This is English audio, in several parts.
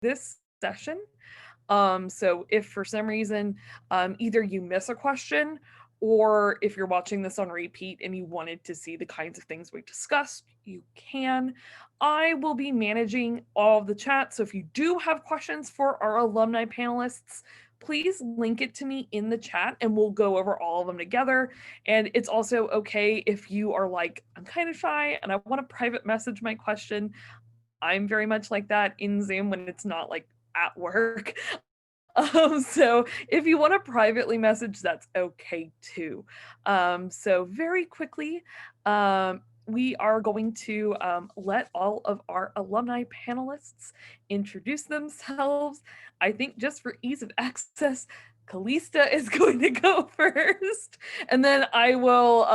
this session. So if for some reason either you miss a question, or if you're watching this on repeat and you wanted to see the kinds of things we discussed, you can. I will be managing all of the chat. So if you do have questions for our alumni panelists, please link it to me in the chat and we'll go over all of them together. And it's also okay if you are like, I'm kind of shy and I want to private message my question. I'm very much like that in Zoom when it's not like at work. So if you want to privately message, that's okay too. So very quickly, we are going to let all of our alumni panelists introduce themselves. I think just for ease of access, Calista is going to go first, and then I will,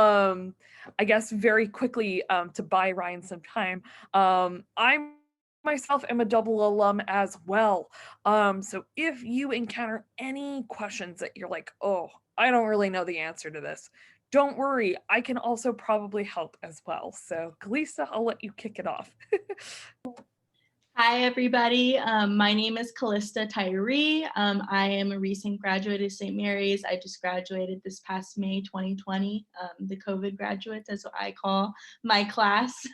I guess, very quickly to buy Ryan some time. I'm myself am a double alum as well. So if you encounter any questions that you're like, oh, I don't really know the answer to this, don't worry. I can also probably help as well. So Calista, I'll let you kick it off. Hi, everybody. My name is Calista Tyree. I am a recent graduate of St. Mary's. I just graduated this past May 2020, the COVID graduates, as I call my class.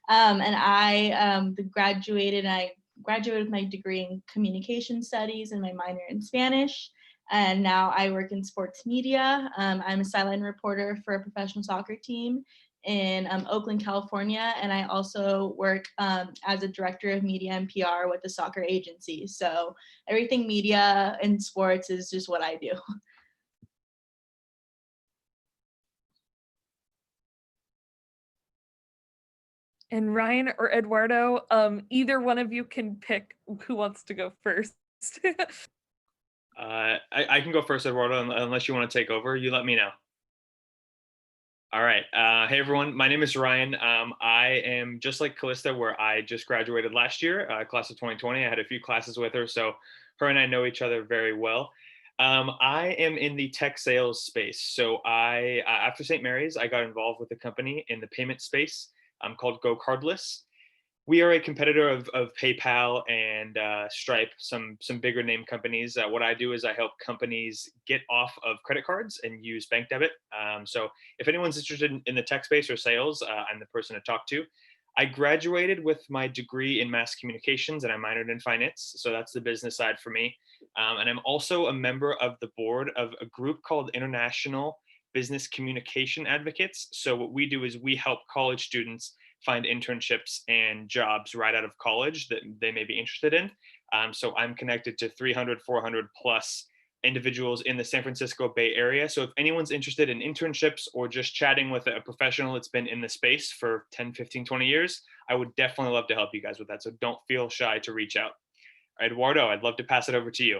And I graduated with my degree in communication studies and my minor in Spanish. And now I work in sports media. I'm a sideline reporter for a professional soccer team in Oakland, California, and I also work as a director of media and PR with the soccer agency. So everything media and sports is just what I do. And Ryan or Eduardo, either one of you can pick who wants to go first. I can go first, Eduardo, unless you want to take over. You let me know. All right. Hey, everyone. My name is Ryan. I am just like Calista, where I just graduated last year, class of 2020. I had a few classes with her, so her and I know each other very well. I am in the tech sales space. So after St. Mary's, I got involved with a company in the payment space called Go Cardless. We are a competitor of PayPal and Stripe, some bigger name companies. What I do is I help companies get off of credit cards and use bank debit. So if anyone's interested in the tech space or sales, I'm the person to talk to. I graduated with my degree in mass communications and I minored in finance. So that's the business side for me. And I'm also a member of the board of a group called International Business Communication Advocates. So what we do is we help college students find internships and jobs right out of college that they may be interested in. So I'm connected to 300, 400 plus individuals in the San Francisco Bay Area. So if anyone's interested in internships or just chatting with a professional that's been in the space for 10, 15, 20 years, I would definitely love to help you guys with that. So don't feel shy to reach out. Eduardo, I'd love to pass it over to you.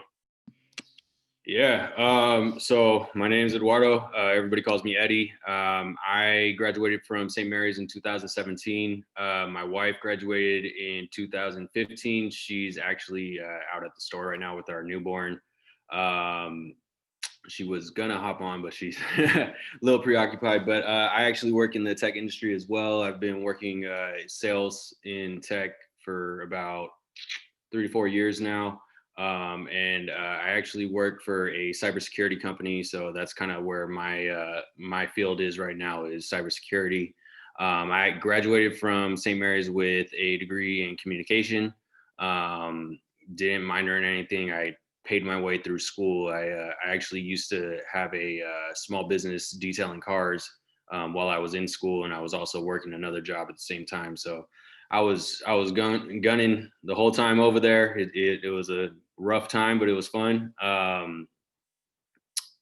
Yeah, so my name is Eduardo. Everybody calls me Eddie. I graduated from St. Mary's in 2017. My wife graduated in 2015. She's actually out at the store right now with our newborn. She was gonna hop on, but she's a little preoccupied. But I actually work in the tech industry as well. I've been working sales in tech for about 3 to 4 years now. And I actually work for a cybersecurity company, so that's kind of where my field is right now, is cybersecurity. I graduated from St. Mary's with a degree in communication. Didn't minor in anything. I paid my way through school. I actually used to have a small business detailing cars while I was in school, and I was also working another job at the same time. So I was gunning the whole time over there. It was a rough time, but it was fun.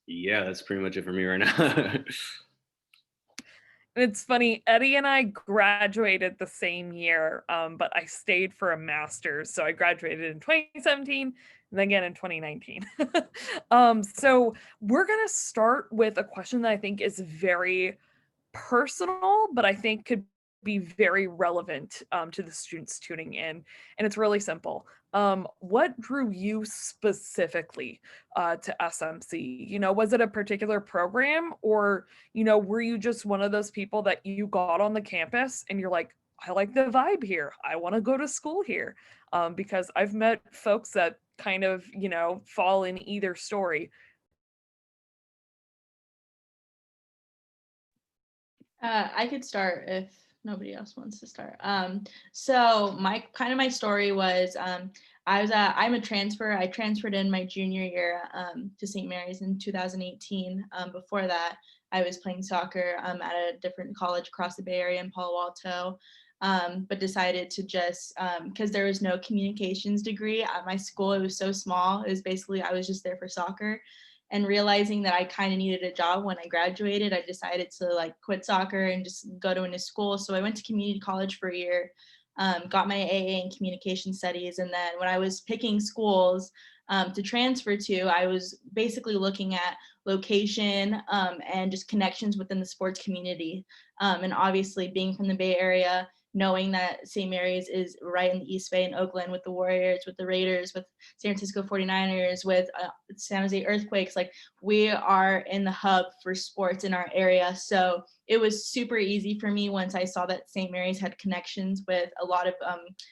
Yeah, that's pretty much it for me right now. It's funny, Eddie and I graduated the same year, but I stayed for a master's. So I graduated in 2017 and then again in 2019. So we're going to start with a question that I think is very personal, but I think could be very relevant to the students tuning in. And it's really simple. What drew you specifically to SMC? You know, was it a particular program, or, you know, were you just one of those people that you got on the campus and you're like, I like the vibe here. I want to go to school here. Because I've met folks that kind of, fall in either story. I could start if nobody else wants to start. So my story was I'm a transfer. I transferred in my junior year to St. Mary's in 2018. Before that, I was playing soccer at a different college across the Bay Area in Palo Alto. But decided to just because there was no communications degree at my school. It was so small. It was basically I was just there for soccer. And realizing that I kind of needed a job when I graduated, I decided to like quit soccer and just go to a new school. So I went to community college for a year, got my AA in communication studies. And then when I was picking schools to transfer to, I was basically looking at location and just connections within the sports community. And obviously being from the Bay Area, knowing that St. Mary's is right in the East Bay in Oakland with the Warriors, with the Raiders, with San Francisco 49ers, with San Jose Earthquakes, like we are in the hub for sports in our area. So it was super easy for me once I saw that St. Mary's had connections with a lot of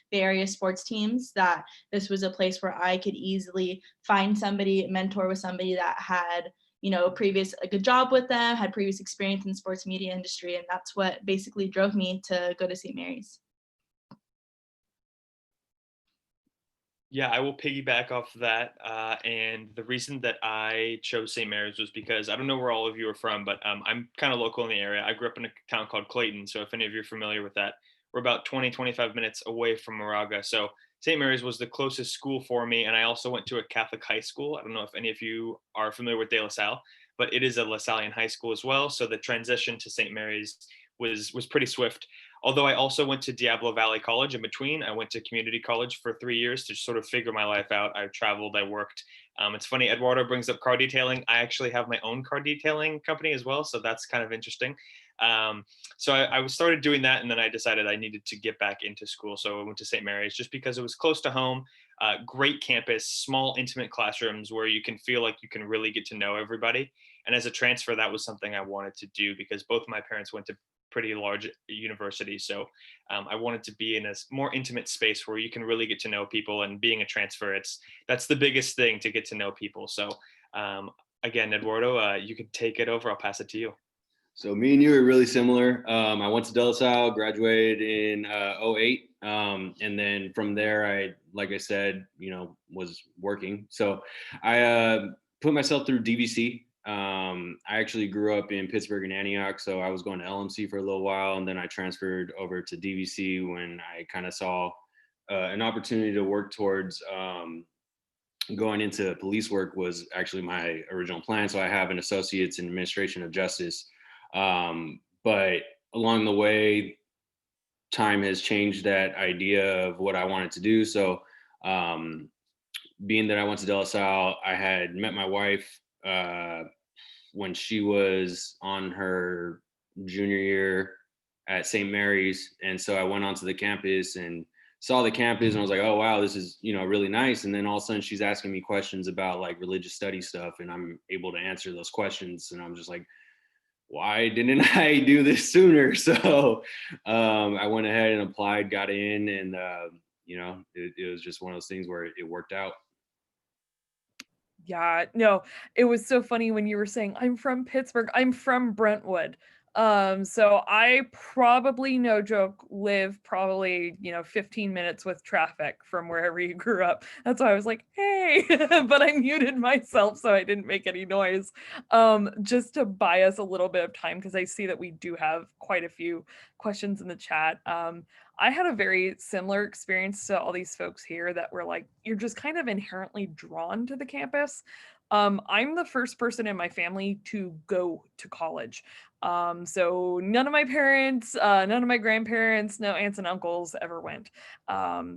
Bay Area sports teams, that this was a place where I could easily find somebody, mentor with somebody that had a good job with them, had previous experience in the sports media industry. And that's what basically drove me to go to St. Mary's. Yeah, I will piggyback off of that. And the reason that I chose St. Mary's was because I don't know where all of you are from, but I'm kind of local in the area. I grew up in a town called Clayton. So if any of you are familiar with that, we're about 20, 25 minutes away from Moraga. So St. Mary's was the closest school for me. And I also went to a Catholic high school. I don't know if any of you are familiar with De La Salle, but it is a LaSallian high school as well. So the transition to St. Mary's was pretty swift. Although I also went to Diablo Valley College in between. I went to community college for 3 years to sort of figure my life out. I traveled, I worked. It's funny, Eduardo brings up car detailing. I actually have my own car detailing company as well. So that's kind of interesting. So I started doing that, and then I decided I needed to get back into school. So I went to St. Mary's just because it was close to home, great campus, small, intimate classrooms where you can feel like you can really get to know everybody. And as a transfer, that was something I wanted to do because both of my parents went to pretty large universities. So I wanted to be in a more intimate space where you can really get to know people. And being a transfer, that's the biggest thing, to get to know people. So again, Eduardo, you can take it over. I'll pass it to you. So me and you are really similar. I went to De La Salle, graduated in 08. And then from there, like I said, was working. So I put myself through DVC. I actually grew up in Pittsburgh and Antioch, so I was going to LMC for a little while, and then I transferred over to DVC when I kind of saw an opportunity to work towards going into police work was actually my original plan. So I have an associate's in administration of justice. But along the way, time has changed that idea of what I wanted to do. So being that I went to De La Salle, I had met my wife when she was on her junior year at St. Mary's. And so I went onto the campus and saw the campus and I was like, oh, wow, this is, really nice. And then all of a sudden she's asking me questions about like religious study stuff, and I'm able to answer those questions. And I'm just like, why didn't I do this sooner? So I went ahead and applied, got in, and, it was just one of those things where it worked out. Yeah, no, it was so funny when you were saying, I'm from Pittsburgh, I'm from Brentwood. So I probably, no joke, live probably, 15 minutes with traffic from wherever you grew up. That's why I was like, hey, but I muted myself so I didn't make any noise. Just to buy us a little bit of time, because I see that we do have quite a few questions in the chat. I had a very similar experience to all these folks here that were like, you're just kind of inherently drawn to the campus. I'm the first person in my family to go to college. So none of my parents, none of my grandparents, no aunts and uncles ever went.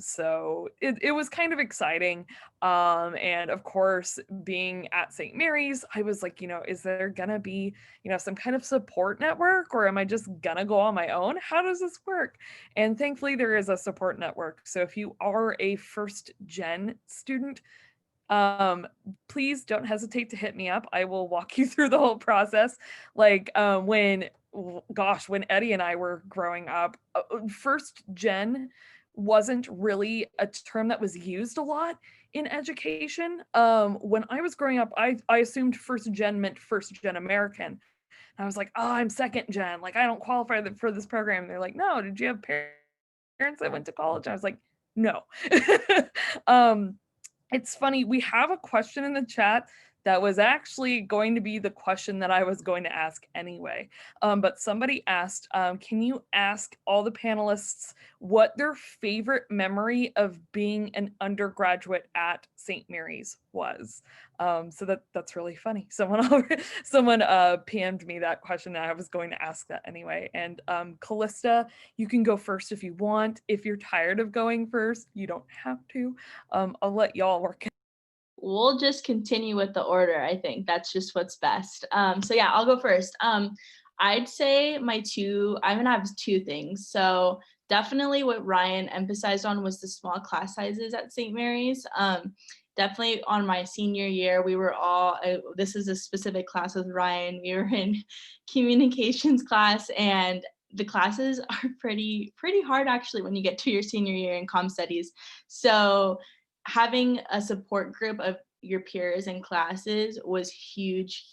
So it was kind of exciting. And of course, being at St. Mary's, I was like, is there gonna be, some kind of support network, or am I just gonna go on my own? How does this work? And thankfully there is a support network. So if you are a first gen student, please don't hesitate to hit me up. I will walk you through the whole process. Like when gosh, when Eddie and I were growing up, first gen wasn't really a term that was used a lot in education. When I was growing up, I assumed first gen meant first gen American. And I was like, oh, I'm second gen. Like, I don't qualify for this program. And they're like, no, did you have parents that went to college? I was like, no. It's funny, we have a question in the chat that was actually going to be the question that I was going to ask anyway. But somebody asked, can you ask all the panelists what their favorite memory of being an undergraduate at St. Mary's was? So that's really funny. Someone PM'd me that question and I was going to ask that anyway. And Calista, you can go first if you want. If you're tired of going first, you don't have to. I'll let y'all work. We'll just continue with the order. I think that's just what's best. So yeah, I'll go first. I'd say I'm gonna have two things. So definitely what Ryan emphasized on was the small class sizes at St. Mary's. Definitely on my senior year, we were all, this is a specific class with Ryan, we were in communications class, and the classes are pretty hard actually when you get to your senior year in comm studies. So having a support group of your peers and classes was huge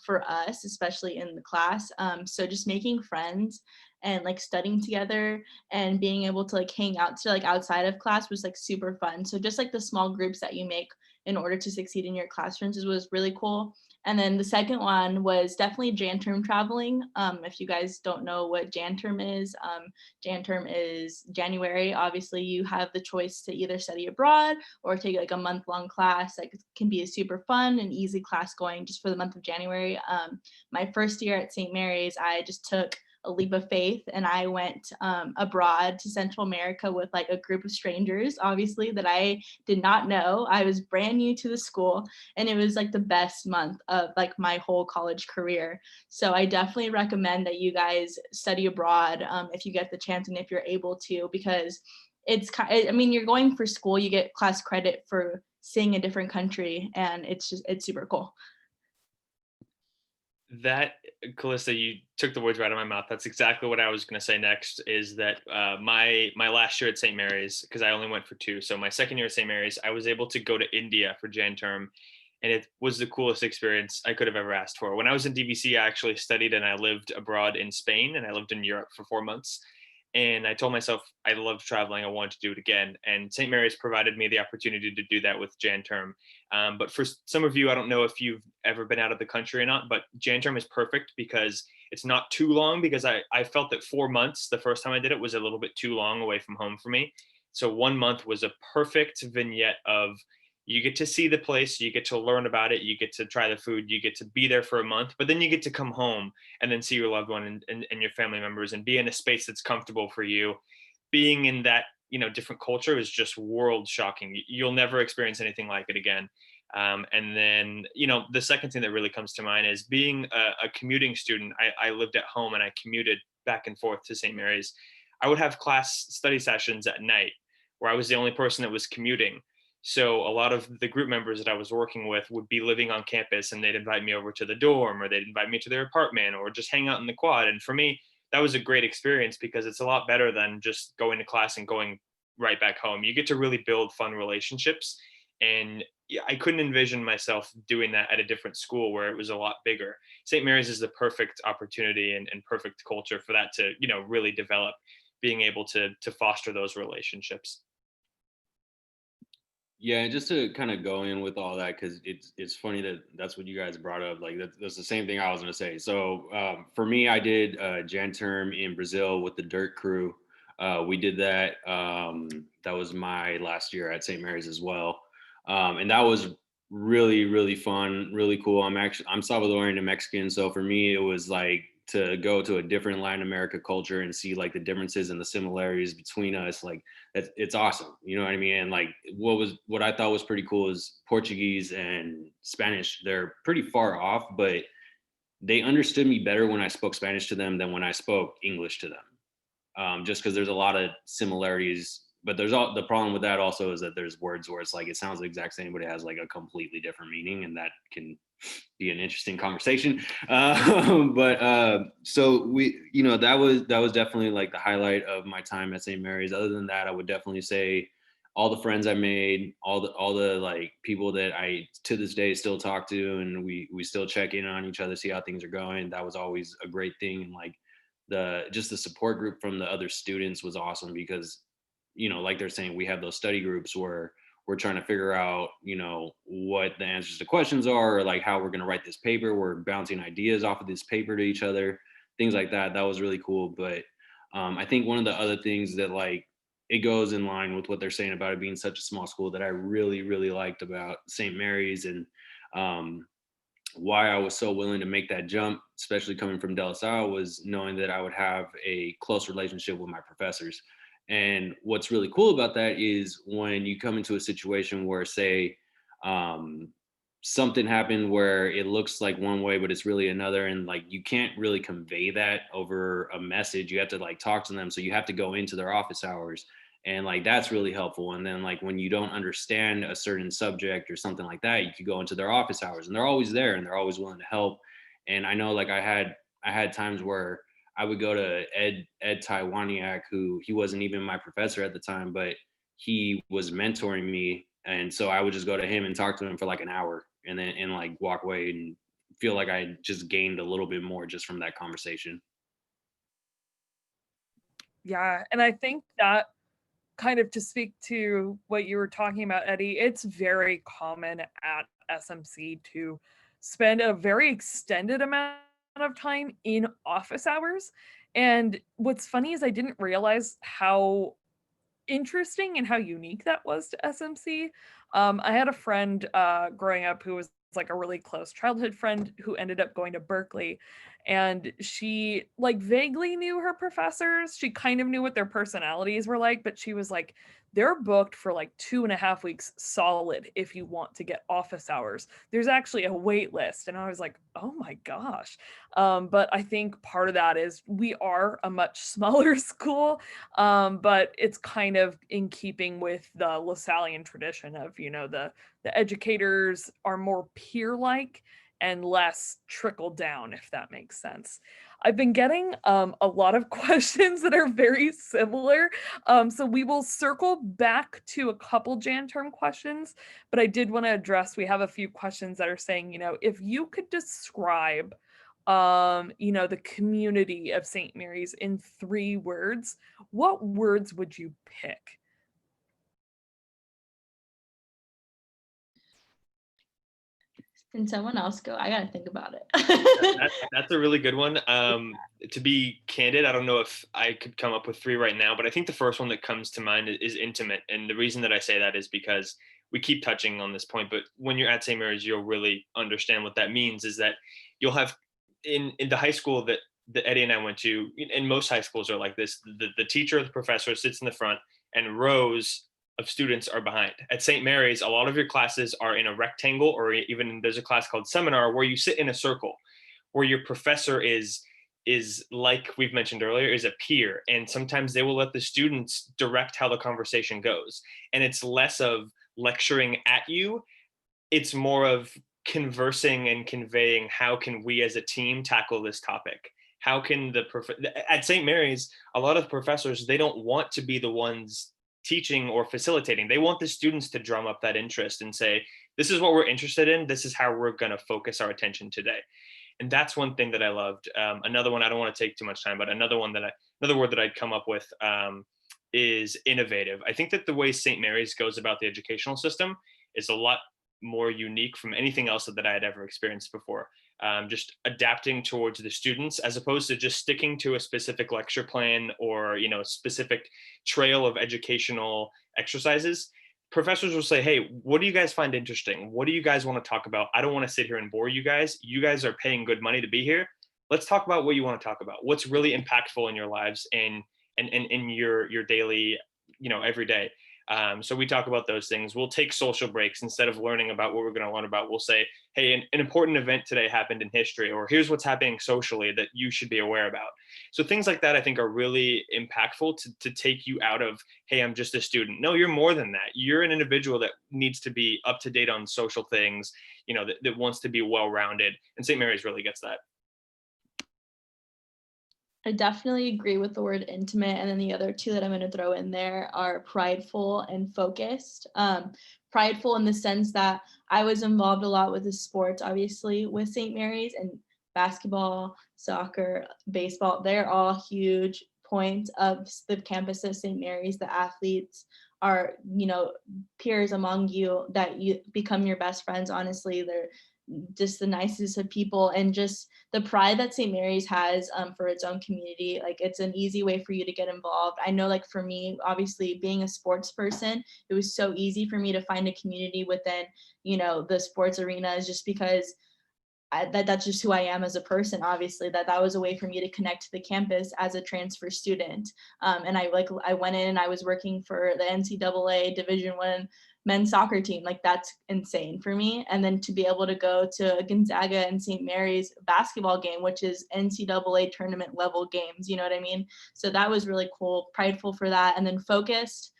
for us, especially in the class. So just making friends and like studying together and being able to like hang out to like outside of class was like super fun. So just like the small groups that you make in order to succeed in your classrooms was really cool. And then the second one was definitely Jan term traveling. If you guys don't know what Jan term is January. Obviously, you have the choice to either study abroad or take like a month-long class. Like it can be a super fun and easy class going just for the month of January. My first year at St. Mary's, I just took a leap of faith and I went abroad to Central America with like a group of strangers, obviously, that I did not know. I was brand new to the school and it was like the best month of like my whole college career. So I definitely recommend that you guys study abroad if you get the chance and if you're able to, because it's you're going for school, you get class credit for seeing a different country, and it's super cool. That, Calista, you took the words right out of my mouth. That's exactly what I was going to say next, is that my last year at St. Mary's, because I only went for 2. So my second year at St. Mary's, I was able to go to India for Jan term. And it was the coolest experience I could have ever asked for. When I was in DVC, I actually studied and I lived abroad in Spain, and I lived in Europe for 4 months. And I told myself I loved traveling. I wanted to do it again. And St. Mary's provided me the opportunity to do that with Jan term. But for some of you, I don't know if you've ever been out of the country or not, but Jan term is perfect because it's not too long, because I felt that 4 months, the first time I did it, was a little bit too long away from home for me. So 1 month was a perfect vignette of, you get to see the place, you get to learn about it, you get to try the food, you get to be there for a month, but then you get to come home and then see your loved one and your family members and be in a space that's comfortable for you. Being in that, different culture is just world shocking. You'll never experience anything like it again. And then, the second thing that really comes to mind is being a commuting student. I lived at home and I commuted back and forth to St. Mary's. I would have class study sessions at night where I was the only person that was commuting. So a lot of the group members that I was working with would be living on campus, and they'd invite me over to the dorm, or they'd invite me to their apartment, or just hang out in the quad. And for me, that was a great experience because it's a lot better than just going to class and going right back home. You get to really build fun relationships. And I couldn't envision myself doing that at a different school where it was a lot bigger. St. Mary's is the perfect opportunity and perfect culture for that to, really develop, being able to foster those relationships. Yeah, just to kind of go in with all that, because it's funny that that's what you guys brought up. Like that's the same thing I was gonna say. So for me, I did Jan term in Brazil with the Dirt Crew. We did that. That was my last year at St. Mary's as well, and that was really fun, really cool. I'm Salvadorian and Mexican, so for me, it was like to go to a different Latin America culture and see like the differences and the similarities between us. Like it's awesome, you know what I mean? And like what I thought was pretty cool is Portuguese and Spanish, they're pretty far off, but they understood me better when I spoke Spanish to them than when I spoke English to them. Just because there's a lot of similarities but the problem with that also is that there's words where it's like it sounds the exact same, but it has like a completely different meaning, and that can be an interesting conversation. So that was definitely like the highlight of my time at St. Mary's. Other than that, I would definitely say all the friends I made, all the like people that I to this day still talk to, and we still check in on each other, see how things are going. That was always a great thing, and like the support group from the other students was awesome because, like they're saying, we have those study groups where we're trying to figure out, what the answers to questions are, or like how we're going to write this paper. We're bouncing ideas off of this paper to each other, things like that. That was really cool. But I think one of the other things that like it goes in line with what they're saying about it being such a small school that I really, really liked about St. Mary's, and why I was so willing to make that jump, especially coming from De La Salle, was knowing that I would have a close relationship with my professors. And what's really cool about that is when you come into a situation where, say, something happened where it looks like one way, but it's really another. And like, you can't really convey that over a message. You have to like talk to them. So you have to go into their office hours. And like, that's really helpful. And then like, when you don't understand a certain subject or something like that, you could go into their office hours, and they're always there and they're always willing to help. And I know like I had times where I would go to Ed Taiwaniak, who he wasn't even my professor at the time, but he was mentoring me. And so I would just go to him and talk to him for like an hour, and then like walk away and feel like I just gained a little bit more just from that conversation. Yeah, and I think that kind of to speak to what you were talking about, Eddie, it's very common at SMC to spend a very extended amount of time in office hours. And what's funny is I didn't realize how interesting and how unique that was to SMC. I had a friend growing up who was like a really close childhood friend who ended up going to Berkeley, and she like vaguely knew her professors. She kind of knew what their personalities were like, but she was like, they're booked for like 2.5 weeks solid if you want to get office hours. There's actually a wait list. And I was like, oh my gosh. But I think part of that is we are a much smaller school, but it's kind of in keeping with the LaSallian tradition of, the educators are more peer-like and less trickle down, if that makes sense. I've been getting a lot of questions that are very similar. So we will circle back to a couple Jan term questions, but I did want to address, we have a few questions that are saying, if you could describe the community of St. Mary's in 3 words, what words would you pick? Can someone else go? I gotta think about it. That's a really good one. To be candid, I don't know if I could come up with 3 right now, but I think the first one that comes to mind is intimate. And the reason that I say that is because we keep touching on this point, but when you're at St. Mary's, you'll really understand what that means, is that you'll have in the high school that Eddie and I went to, and most high schools are like this, the teacher or the professor sits in the front and rows of students are behind. At St. Mary's, a lot of your classes are in a rectangle, or even there's a class called seminar where you sit in a circle, where your professor is like we've mentioned earlier, is a peer, and sometimes they will let the students direct how the conversation goes. And it's less of lecturing at you, it's more of conversing and conveying, how can we as a team tackle this topic? How can at St. Mary's, a lot of professors, they don't want to be the ones teaching or facilitating. They want the students to drum up that interest and say, this is what we're interested in, this is how we're going to focus our attention today. And that's one thing that I loved. Another one, I don't want to take too much time, but another word that I'd come up with is innovative. I think that the way St. Mary's goes about the educational system is a lot more unique from anything else that I had ever experienced before. Just adapting towards the students, as opposed to just sticking to a specific lecture plan or a specific trail of educational exercises. Professors will say, hey, what do you guys find interesting? What do you guys want to talk about? I don't want to sit here and bore you guys. You guys are paying good money to be here. Let's talk about what you want to talk about. What's really impactful in your lives and in your daily, every day. So we talk about those things. We'll take social breaks. Instead of learning about what we're going to learn about, we'll say, hey, an important event today happened in history, or here's what's happening socially that you should be aware about. So things like that, I think, are really impactful to take you out of, hey, I'm just a student. No, you're more than that. You're an individual that needs to be up to date on social things, that wants to be well-rounded. And St. Mary's really gets that. I definitely agree with the word intimate. And then the other two that I'm going to throw in there are prideful and focused. Prideful in the sense that I was involved a lot with the sports, obviously, with St. Mary's, and basketball, soccer, baseball. They're all huge points of the campus of St. Mary's. The athletes are, peers among you that you become your best friends. Honestly, they're just the nicest of people, and just the pride that St. Mary's has for its own community. Like, it's an easy way for you to get involved. I know, like, for me, obviously being a sports person, it was so easy for me to find a community within, the sports arenas, just because that's just who I am as a person. Obviously, that was a way for me to connect to the campus as a transfer student. And I went in and I was working for the NCAA Division I men's soccer team. Like, that's insane for me. And then to be able to go to Gonzaga and St. Mary's basketball game, which is NCAA tournament level games, you know what I mean? So that was really cool, prideful for that. And then focused.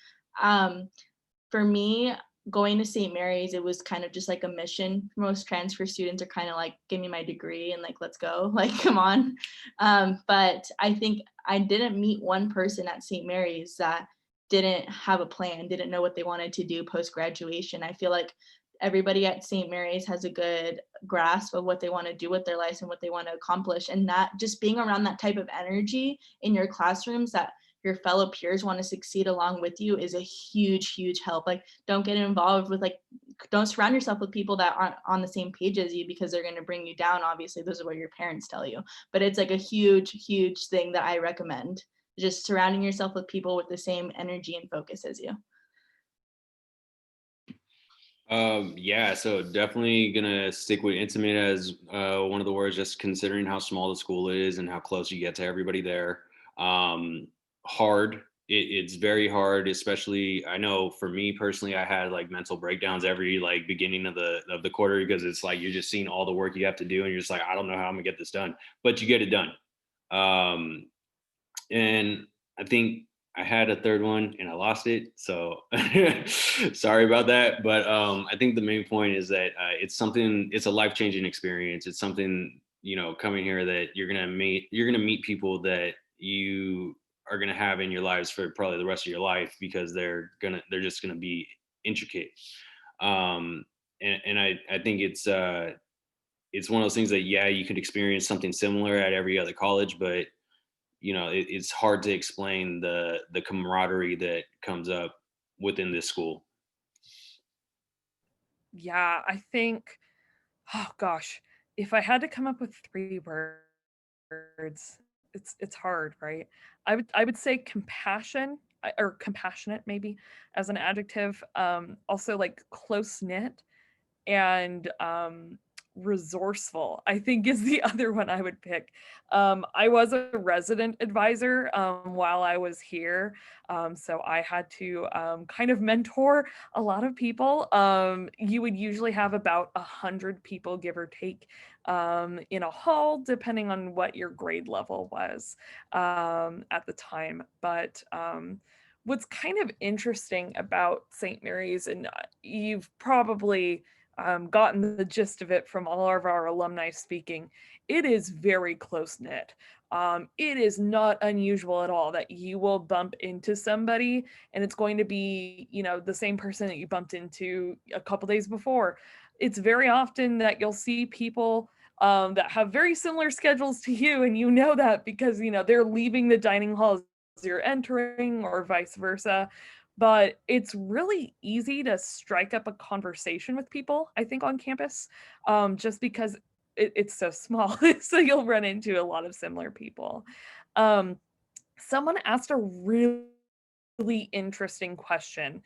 For me, going to St. Mary's, it was kind of just like a mission. Most transfer students are kind of like, give me my degree and, like, let's go, like, come on. But I think I didn't meet one person at St. Mary's that didn't have a plan, didn't know what they wanted to do post-graduation. I feel like everybody at St. Mary's has a good grasp of what they want to do with their lives and what they want to accomplish. And that, just being around that type of energy in your classrooms, that your fellow peers want to succeed along with you, is a huge, huge help. Like, don't get involved with, don't surround yourself with people that aren't on the same page as you, because they're going to bring you down. Obviously, those are what your parents tell you, but it's like a huge, huge thing that I recommend, just surrounding yourself with people with the same energy and focus as you. Yeah, so definitely gonna stick with intimate as one of the words, just considering how small the school is and how close you get to everybody there. Hard. It's very hard, especially, I know for me personally, I had like mental breakdowns every like beginning of the quarter, because it's like you're just seeing all the work you have to do and you're just like, I don't know how I'm gonna get this done, but you get it done. And I think I had a third one and I lost it, so sorry about that. But I think the main point is that it's a life-changing experience. It's something, coming here, that you're gonna meet people that you are gonna have in your lives for probably the rest of your life, because they're just gonna be intricate. And I think it's one of those things that, yeah, you could experience something similar at every other college, but it's hard to explain the camaraderie that comes up within this school. Yeah, I think, oh gosh, if I had to come up with 3 words, it's hard, right? I would say compassion, or compassionate maybe, as an adjective. Also, like, close knit, and resourceful, I think, is the other one I would pick. I was a resident advisor while I was here, so I had to kind of mentor a lot of people. You would usually have about 100 people, give or take, in a hall, depending on what your grade level was at the time. But what's kind of interesting about St. Mary's, and you've probably gotten the gist of it from all of our alumni speaking, it is very close knit. It is not unusual at all that you will bump into somebody and it's going to be, the same person that you bumped into a couple days before. It's very often that you'll see people that have very similar schedules to you, and that because they're leaving the dining hall as you're entering, or vice versa. But it's really easy to strike up a conversation with people, I think, on campus, just because it's so small. So you'll run into a lot of similar people. Someone asked a really interesting question,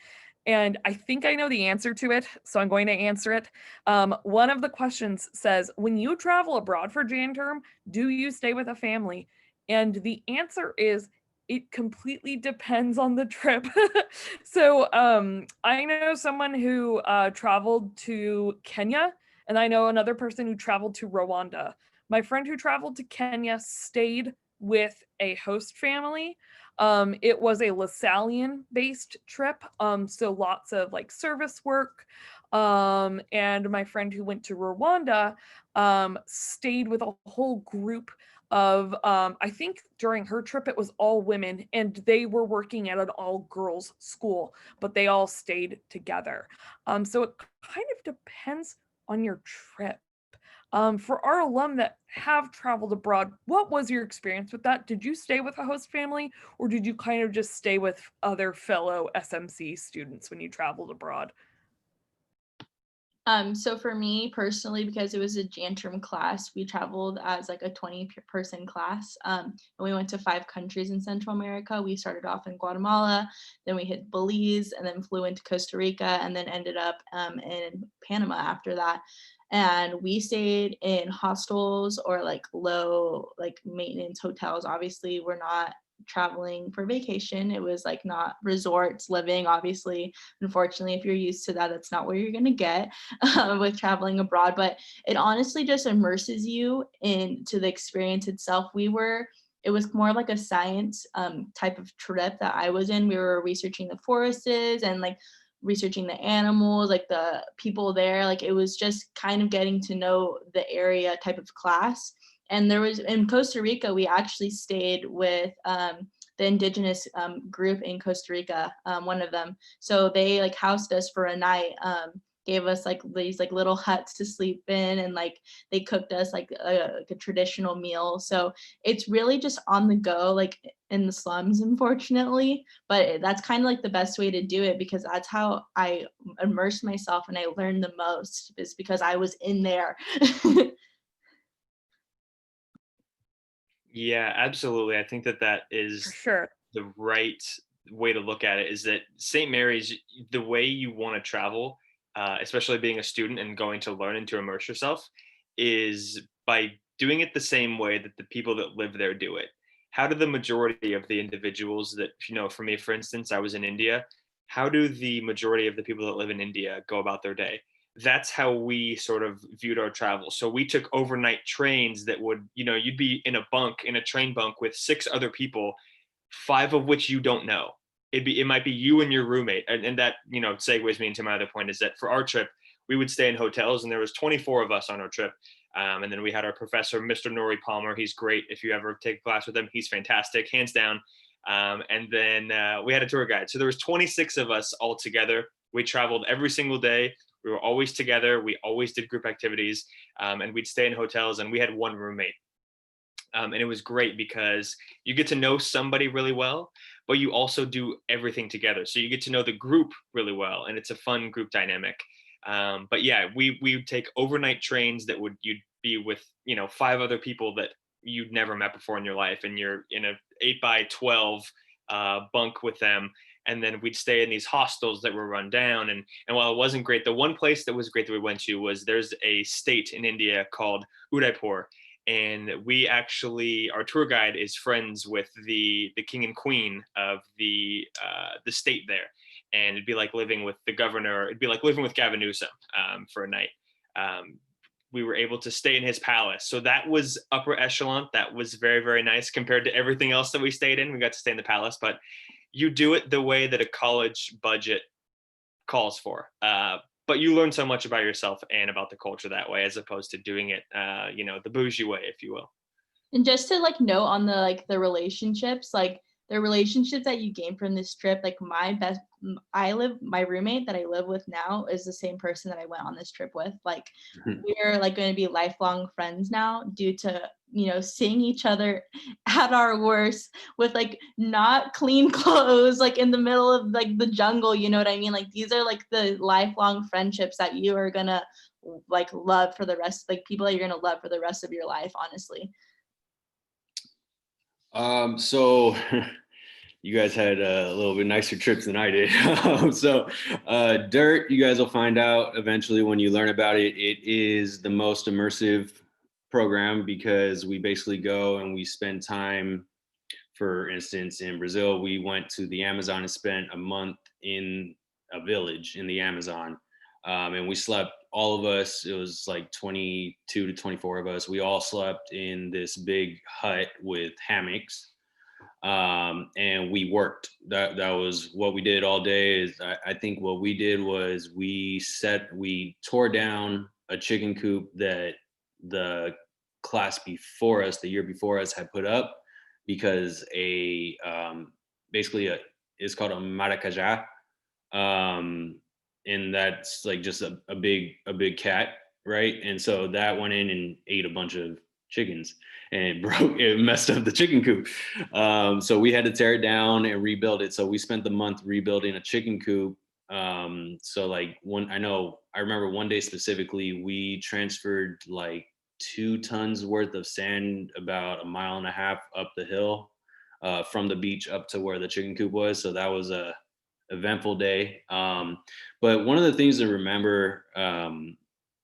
and I think I know the answer to it, so I'm going to answer it. One of the questions says, when you travel abroad for Jan term, do you stay with a family? And the answer is it completely depends on the trip. So I know someone who traveled to Kenya, and I know another person who traveled to Rwanda. My friend who traveled to Kenya stayed with a host family. It was a Lasallian based trip, so lots of like service work. And my friend who went to Rwanda stayed with a whole group of I think during her trip it was all women, and they were working at an all girls school, but they all stayed together. So it kind of depends on your trip. For our alum that have traveled abroad, what was your experience with that? Did you stay with a host family, or did you kind of just stay with other fellow SMC students when you traveled abroad? So for me personally, because it was a Jantrum class, we traveled as like a 20-person class. And we went to 5 countries in Central America. We started off in Guatemala, then we hit Belize, and then flew into Costa Rica, and then ended up in Panama after that. And we stayed in hostels or like low like maintenance hotels. Obviously, we're not traveling for vacation. It was like not resorts living. Obviously, unfortunately, if you're used to that, that's not where you're going to get with traveling abroad. But it honestly just immerses you into the experience itself. It was more like a science type of trip that I was in. We were researching the forests and like researching the animals, like the people there. Like it was just kind of getting to know the area type of class. And there was in Costa Rica, we actually stayed with the indigenous group in Costa Rica, one of them. So they like housed us for a night, gave us like these like little huts to sleep in, and like they cooked us like a traditional meal. So it's really just on the go, like in the slums, unfortunately. But that's kind of like the best way to do it, because that's how I immersed myself and I learned the most, is because I was in there. Yeah, absolutely. I think that that For is sure. the right way to look at it, is that St. Mary's, the way you want to travel, especially being a student and going to learn and to immerse yourself, is by doing it the same way that the people that live there do it. How do the majority of the individuals that, for me, for instance, I was in India, how do the majority of the people that live in India go about their day? That's how we sort of viewed our travel. So we took overnight trains that would, you'd be in a bunk, in a train bunk with 6 other people, 5 of which you don't know. It might be you and your roommate. And that, segues me into my other point, is that for our trip, we would stay in hotels, and there was 24 of us on our trip. And then we had our professor, Mr. Nori Palmer. He's great. If you ever take a class with him, he's fantastic, hands down. And then we had a tour guide. So there was 26 of us all together. We traveled every single day. We were always together. We always did group activities, and we'd stay in hotels, and we had one roommate. And it was great because you get to know somebody really well, but you also do everything together. So you get to know the group really well, and it's a fun group dynamic. But yeah, we would take overnight trains that you'd be with 5 other people that you'd never met before in your life, and you're in a 8x12 bunk with them. And then we'd stay in these hostels that were run down. And while it wasn't great, the one place that was great that we went to was, there's a state in India called Udaipur. And we actually, our tour guide is friends with the king and queen of the state there. And it'd be like living with the governor. It'd be like living with Gavin Newsom for a night. We were able to stay in his palace. So that was upper echelon. That was very, very nice compared to everything else that we stayed in. We got to stay in the palace, but you do it the way that a college budget calls for. But you learn so much about yourself and about the culture that way, as opposed to doing it, the bougie way, if you will. And just to like note on the relationships, like the relationships that you gain from this trip, like my roommate that I live with now is the same person that I went on this trip with. Like we're like going to be lifelong friends now, due to seeing each other at our worst with like not clean clothes, like in the middle of like the jungle, you know what I mean? Like these are like the lifelong friendships that you are gonna like love for the rest, like people that you're gonna love for the rest of your life, honestly. So you guys had a little bit nicer trips than I did. Dirt, you guys will find out eventually when you learn about it. It is the most immersive program, because we basically go and we spend time For instance, in Brazil, we went to the Amazon and spent a month in a village in the Amazon. And we slept, all of us, it was like 22 to 24 of us. We all slept in this big hut with hammocks. And we worked. That was what we did all day. Is I think what we did was we tore down a chicken coop that the class before us, the year before us, had put up, because basically it's called a maracajá, and that's like just a big cat, right? And so that went in and ate a bunch of chickens, and it messed up the chicken coop. So we had to tear it down and rebuild it. So we spent the month rebuilding a chicken coop. So like I remember one day specifically, we transferred like 2 tons worth of sand about 1.5 miles up the hill, from the beach up to where the chicken coop was. So that was a eventful day. But one of the things to remember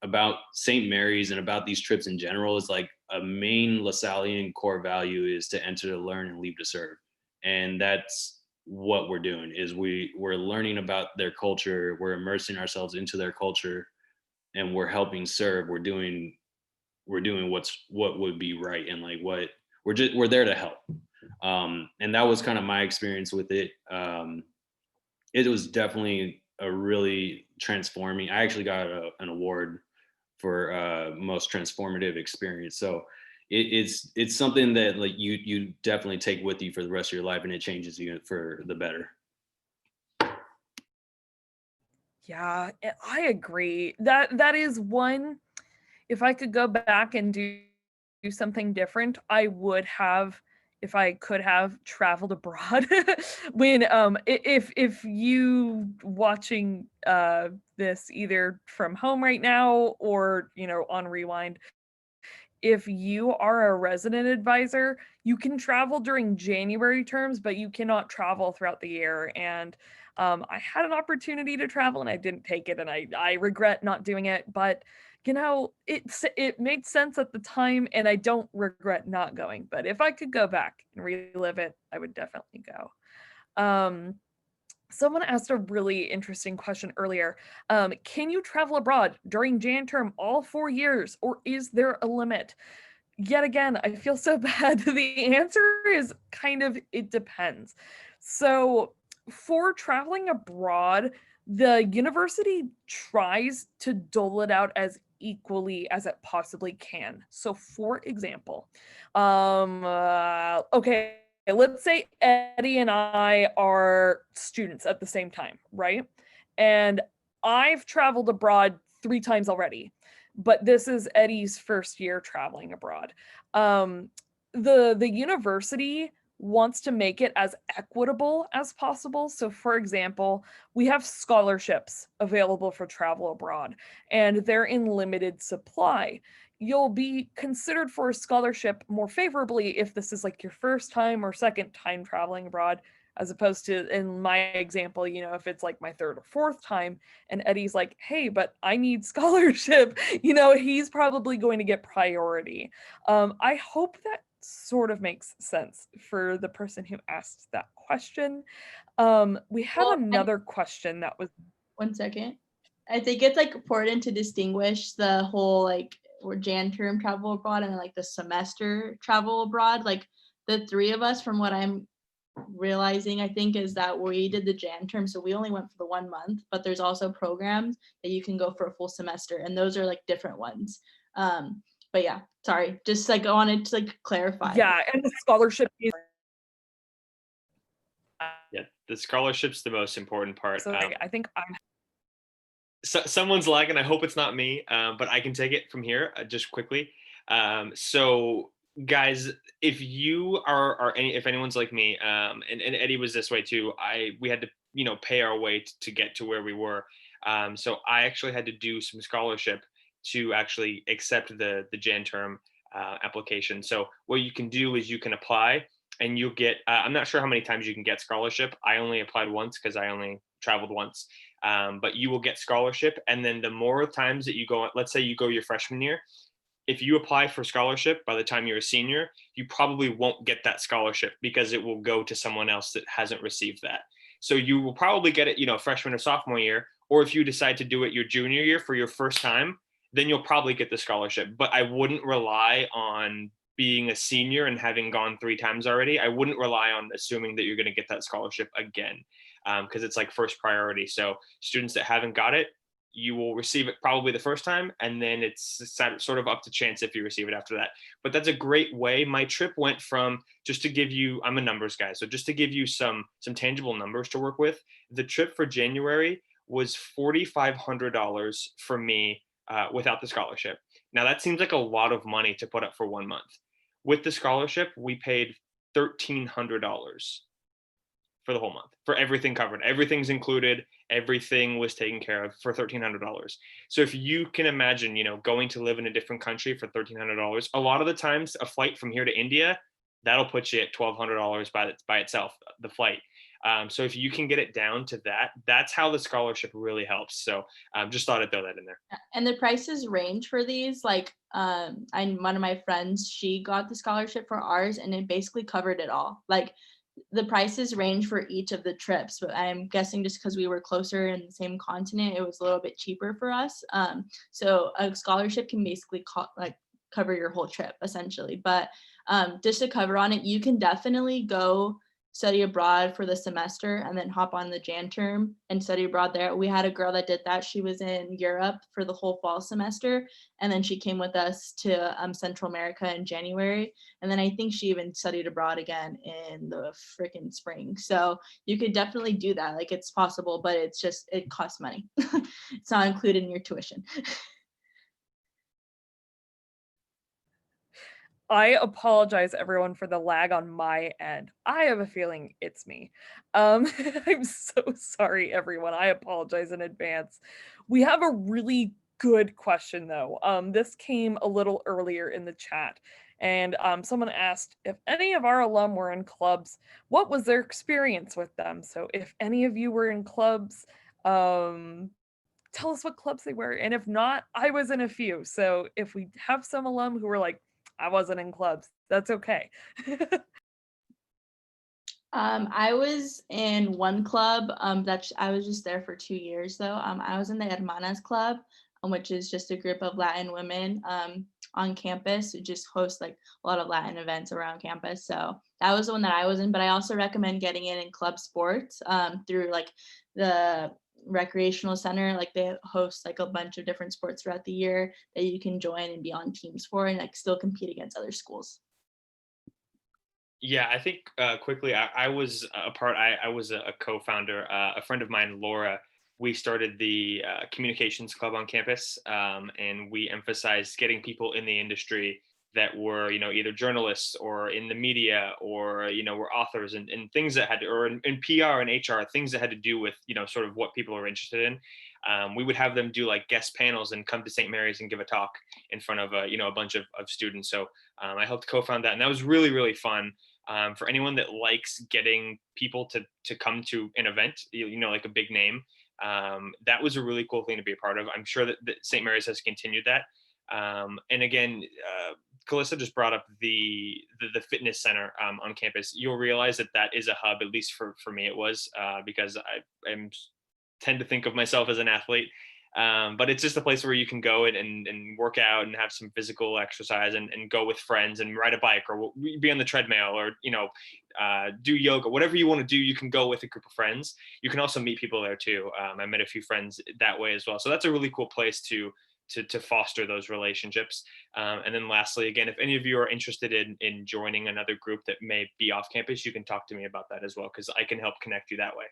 about St. Mary's and about these trips in general is like a main Lasallian core value is to enter to learn and leave to serve. And that's what we're doing, is we're learning about their culture, we're immersing ourselves into their culture, and we're helping serve. We're doing what would be right, and like what we're there to help. And that was kind of my experience with it. It was definitely a really transforming. I actually got an award for most transformative experience. So it's something that like you definitely take with you for the rest of your life, and it changes you for the better. Yeah, I agree. That is one. If I could go back and do something different, I would have, if I could have, traveled abroad. When if you watching this either from home right now or on rewind, if you are a resident advisor, you can travel during January terms, but you cannot travel throughout the year. And I had an opportunity to travel and I didn't take it, and I regret not doing it. But it made sense at the time, and I don't regret not going. But if I could go back and relive it, I would definitely go. Someone asked a really interesting question earlier. Can you travel abroad during Jan term all 4 years, or is there a limit? Yet again, I feel so bad. The answer is kind of, it depends. So for traveling abroad, the university tries to dole it out as equally as it possibly can. So for example, okay, let's say Eddie and I are students at the same time, right? And I've traveled abroad 3 times already, but this is Eddie's first year traveling abroad. The university wants to make it as equitable as possible. So for example, we have scholarships available for travel abroad, and they're in limited supply. You'll be considered for a scholarship more favorably if this is like your first time or second time traveling abroad, as opposed to, in my example, if it's like my third or fourth time and Eddie's like, hey, but I need scholarship, he's probably going to get priority. I hope that sort of makes sense for the person who asked that question. We had another question that was. 1 second. I think it's like important to distinguish the whole like or Jan term travel abroad and like the semester travel abroad. Like the 3 of us, from what I'm realizing, I think, is that we did the Jan term, so we only went for the 1 month, but there's also programs that you can go for a full semester, and those are like different ones. But yeah, sorry, just like I wanted to like clarify. Yeah, and the scholarship is. Yeah, the scholarship's the most important part. So I think I'm. Someone's lagging. I hope it's not me, but I can take it from here just quickly. So guys, if you if anyone's like me, and Eddie was this way too, we had to pay our way to get to where we were. So I actually had to do some scholarship to actually accept the Jan term application. So what you can do is you can apply and you'll get, I'm not sure how many times you can get scholarship. I only applied once because I only traveled once. But you will get scholarship. And then the more times that you go, let's say you go your freshman year, if you apply for scholarship by the time you're a senior, you probably won't get that scholarship because it will go to someone else that hasn't received that. So you will probably get it, freshman or sophomore year, or if you decide to do it your junior year for your first time, then you'll probably get the scholarship. But I wouldn't rely on being a senior and having gone 3 times already. I wouldn't rely on assuming that you're going to get that scholarship again, because it's like first priority. So students that haven't got it, you will receive it probably the first time, and then it's sort of up to chance if you receive it after that. But that's a great way. My trip went from, just to give you, I'm a numbers guy, so just to give you some tangible numbers to work with, the trip for January was $4,500 for me without the scholarship. Now that seems like a lot of money to put up for 1 month. With the scholarship, we paid $1,300 for the whole month, for everything covered. Everything's included. Everything was taken care of for $1,300. So if you can imagine, going to live in a different country for $1,300, a lot of the times a flight from here to India, that'll put you at $1,200 by itself, the flight. So if you can get it down to that, that's how the scholarship really helps. So just thought I'd throw that in there. And the prices range for these. Like, one of my friends, she got the scholarship for ours, and it basically covered it all. Like, the prices range for each of the trips, but I'm guessing just because we were closer in the same continent, it was a little bit cheaper for us. So a scholarship can basically cover your whole trip essentially. But just to cover on it, you can definitely go study abroad for the semester and then hop on the Jan term and study abroad there. We had a girl that did that. She was in Europe for the whole fall semester, and then she came with us to Central America in January, and then I think she even studied abroad again in the freaking spring. So you could definitely do that. Like, it's possible, but it costs money. It's not included in your tuition. I apologize, everyone, for the lag on my end. I have a feeling it's me. I'm so sorry, everyone. I apologize in advance. We have a really good question, though. This came a little earlier in the chat, and someone asked if any of our alum were in clubs, what was their experience with them? So if any of you were in clubs, tell us what clubs they were. And if not, I was in a few. So if we have some alum who were like, I wasn't in clubs, that's okay. I was in one club that I was just there for 2 years though. I was in the Hermanas Club, which is just a group of Latin women on campus who just host like a lot of Latin events around campus. So that was the one that I was in, but I also recommend getting in club sports through like the recreational center. Like, they host like a bunch of different sports throughout the year that you can join and be on teams for and like still compete against other schools. Yeah, I think quickly, I was a part, I was a co-founder, a friend of mine, Laura, we started the communications club on campus, and we emphasized getting people in the industry that were, either journalists or in the media or, were authors and things that had to, or in PR and HR, things that had to do with, sort of what people are interested in. We would have them do like guest panels and come to St. Mary's and give a talk in front of, a bunch of students. So I helped co-found that, and that was really, really fun. For anyone that likes getting people to come to an event, like a big name, that was a really cool thing to be a part of. I'm sure that St. Mary's has continued that. And again, Calista just brought up the fitness center on campus. You'll realize that is a hub, at least for me it was, because I tend to think of myself as an athlete. But it's just a place where you can go and work out and have some physical exercise and go with friends and ride a bike or be on the treadmill or, do yoga, whatever you want to do, you can go with a group of friends. You can also meet people there too. I met a few friends that way as well. So that's a really cool place to foster those relationships. And then lastly, again, if any of you are interested in joining another group that may be off campus, you can talk to me about that as well, because I can help connect you that way.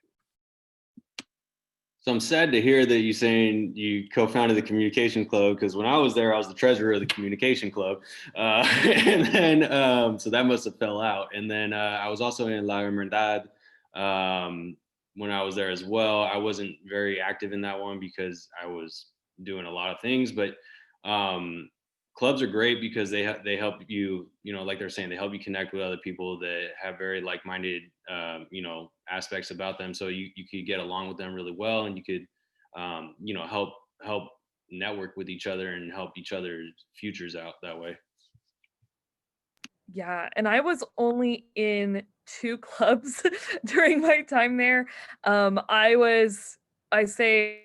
So I'm sad to hear that you're saying you co-founded the communication club, because when I was there, I was the treasurer of the communication club. And then, so that must have fell out. And then I was also in La Hermandad when I was there as well. I wasn't very active in that one because I was doing a lot of things, but clubs are great because they help you, like they're saying, they help you connect with other people that have very like-minded, aspects about them. So you could get along with them really well, and you could, help network with each other and help each other's futures out that way. Yeah, and I was only in 2 clubs during my time there. I say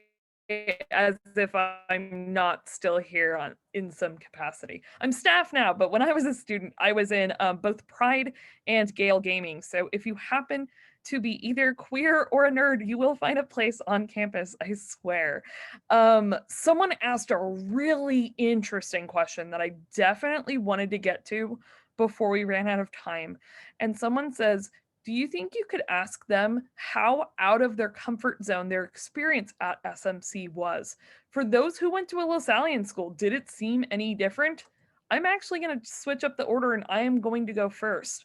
as if I'm not still here in some capacity. I'm staff now, but when I was a student, I was in both Pride and Gale Gaming. So if you happen to be either queer or a nerd, you will find a place on campus, I swear. Someone asked a really interesting question that I definitely wanted to get to before we ran out of time. And someone says, do you think you could ask them how out of their comfort zone their experience at SMC was? For those who went to a LaSallian school, did it seem any different? I'm actually going to switch up the order and I am going to go first.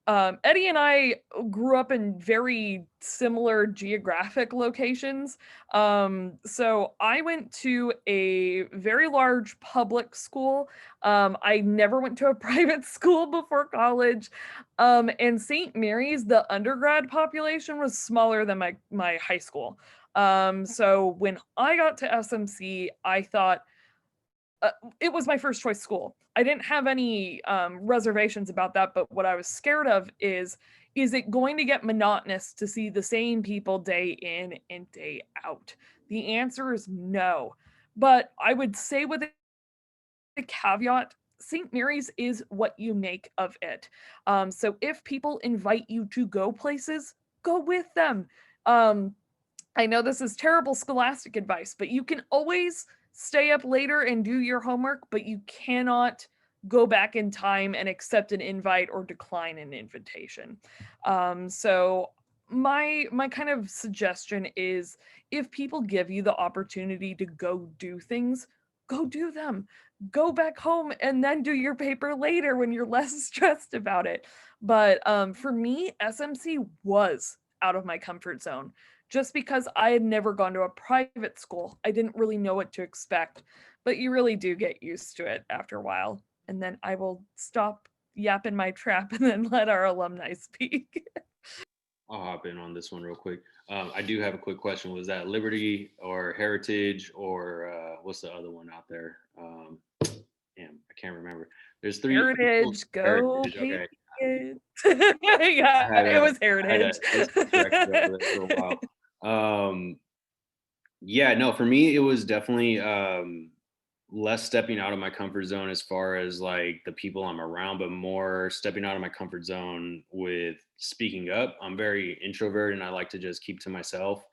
Eddie and I grew up in very similar geographic locations. So I went to a very large public school. I never went to a private school before college. And St. Mary's, the undergrad population was smaller than my high school. So when I got to SMC, I thought, it was my first choice school. I didn't have any reservations about that, but what I was scared of is it going to get monotonous to see the same people day in and day out? The answer is no. But I would say with a caveat, St. Mary's is what you make of it. So if people invite you to go places, go with them. I know this is terrible scholastic advice, but you can always stay up later and do your homework, but you cannot go back in time and accept an invite or decline an invitation. So my kind of suggestion is, if people give you the opportunity to go do things, go do them. Go back home and then do your paper later when you're less stressed about it. But for me, SMC was out of my comfort zone. Just because I had never gone to a private school, I didn't really know what to expect, but you really do get used to it after a while. And then I will stop yapping my trap and then let our alumni speak. I'll hop in on this one real quick. I do have a quick question. Was that Liberty or Heritage or what's the other one out there? Damn, I can't remember. There's 3 Heritage, go Heritage, okay. Patriots. Yeah, it was Heritage. For a while. Yeah, no, for me, it was definitely less stepping out of my comfort zone as far as like the people I'm around, but more stepping out of my comfort zone with speaking up. I'm very introverted and I like to just keep to myself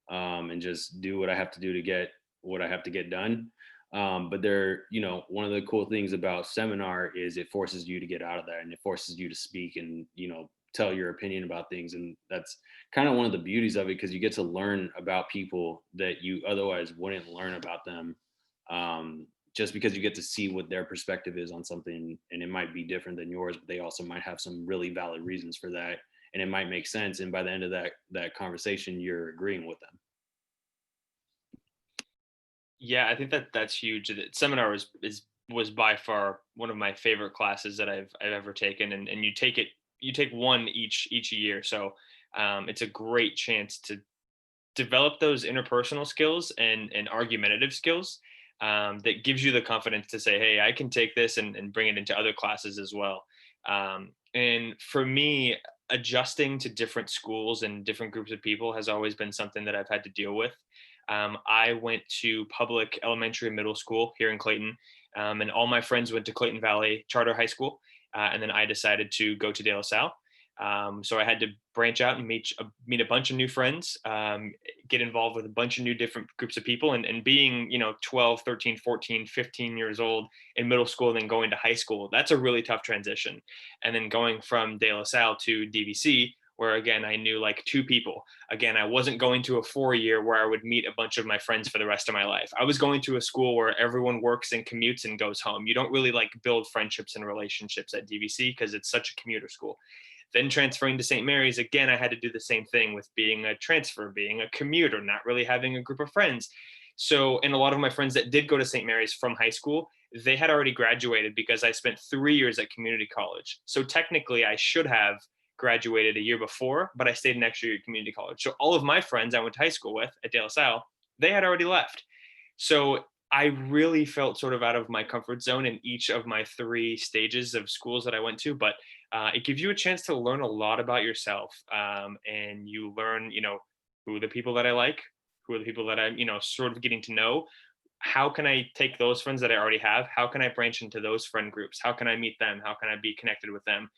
and just do what I have to do to get what I have to get done. But one of the cool things about seminar is it forces you to get out of that and it forces you to speak and, tell your opinion about things. And that's kind of one of the beauties of it, because you get to learn about people that you otherwise wouldn't learn about them, just because you get to see what their perspective is on something, and it might be different than yours, but they also might have some really valid reasons for that, and it might make sense. And by the end of that conversation, you're agreeing with them. Yeah, I think that's huge. Seminar was by far one of my favorite classes that I've ever taken, and you take one each year, so it's a great chance to develop those interpersonal skills and argumentative skills, that gives you the confidence to say, hey, I can take this and bring it into other classes as well. And for me, adjusting to different schools and different groups of people has always been something that I've had to deal with. I went to public elementary and middle school here in Clayton, and all my friends went to Clayton Valley Charter High School, and then I decided to go to De La Salle. So I had to branch out and meet a bunch of new friends, get involved with a bunch of new different groups of people, and being 12, 13, 14, 15 years old in middle school, then going to high school, that's a really tough transition. And then going from De La Salle to DVC, where again, I knew like 2 people. Again, I wasn't going to a 4-year where I would meet a bunch of my friends for the rest of my life. I was going to a school where everyone works and commutes and goes home. You don't really like build friendships and relationships at DVC because it's such a commuter school. Then transferring to St. Mary's, again, I had to do the same thing with being a transfer, being a commuter, not really having a group of friends. So, and a lot of my friends that did go to St. Mary's from high school, they had already graduated because I spent 3 years at community college. So technically I should have graduated a year before, but I stayed an extra year at community college. So all of my friends I went to high school with at De La Salle, they had already left. So I really felt sort of out of my comfort zone in each of my three stages of schools that I went to, but it gives you a chance to learn a lot about yourself, and you learn, who are the people that I like, who are the people that I'm, sort of getting to know. How can I take those friends that I already have? How can I branch into those friend groups? How can I meet them? How can I be connected with them?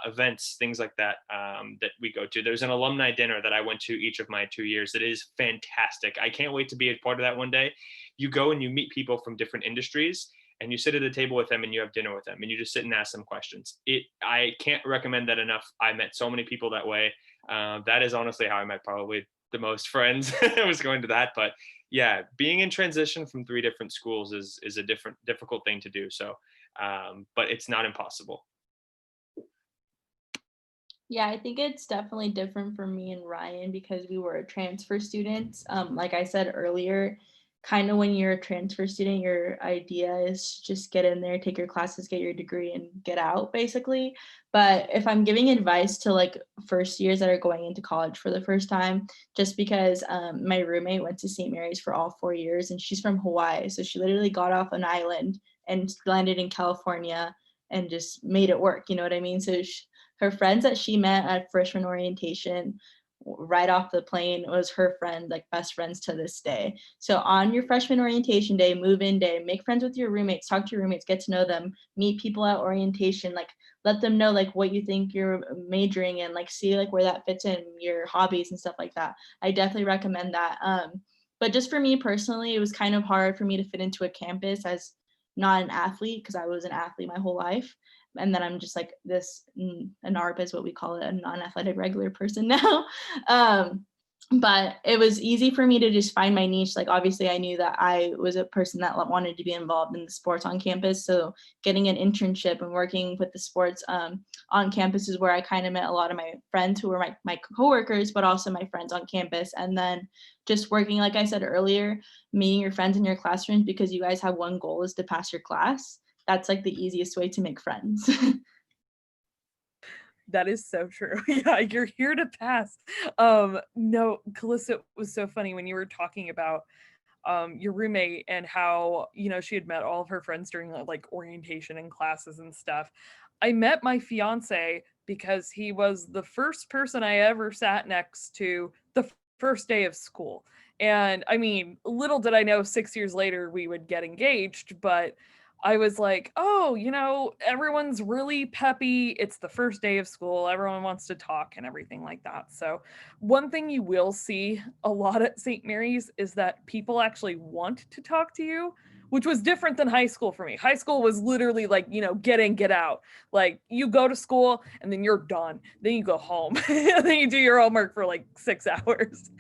Events, things like that, that we go to. There's an alumni dinner that I went to each of my 2 years. That is fantastic. I can't wait to be a part of that one day. You go and you meet people from different industries, and you sit at the table with them and you have dinner with them and you just sit and ask them questions. I can't recommend that enough. I met so many people that way. That is honestly how I met probably the most friends. I was going to that, but yeah, being in transition from three different schools is a difficult thing to do. So, but it's not impossible. Yeah, I think it's definitely different for me and Ryan because we were transfer students. Like I said earlier, kind of when you're a transfer student, your idea is just get in there, take your classes, get your degree, and get out, basically. But if I'm giving advice to like first years that are going into college for the first time, just because my roommate went to St. Mary's for all 4 years and she's from Hawaii. So she literally got off an island and landed in California and just made it work. You know what I mean? So her friends that she met at freshman orientation right off the plane was her friend, like best friends to this day. So on your freshman orientation day, move-in day, make friends with your roommates, talk to your roommates, get to know them, meet people at orientation, like let them know like what you think you're majoring in, like see like where that fits in your hobbies and stuff like that. I definitely recommend that. But just for me personally, it was kind of hard for me to fit into a campus as not an athlete because I was an athlete my whole life, and then I'm just like this a NARP is what we call it, a non-athletic regular person now. um, but it was easy for me to just find my niche. Like obviously I knew that I was a person that wanted to be involved in the sports on campus, so getting an internship and working with the sports on campus is where I kind of met a lot of my friends who were my coworkers, but also my friends on campus. And then just working, like I said earlier, meeting your friends in your classrooms because you guys have one goal is to pass your class. That's like the easiest way to make friends. That is so true. Yeah, you're here to pass. No, Calista, it was so funny when you were talking about your roommate and how, she had met all of her friends during like orientation and classes and stuff. I met my fiance because he was the first person I ever sat next to the first day of school. And I mean, little did I know 6 years later we would get engaged, but I was like, oh, everyone's really peppy. It's the first day of school. Everyone wants to talk and everything like that. So, one thing you will see a lot at St. Mary's is that people actually want to talk to you, which was different than high school for me. High school was literally like, get in, get out. Like, you go to school and then you're done. Then you go home. And then you do your homework for like 6 hours.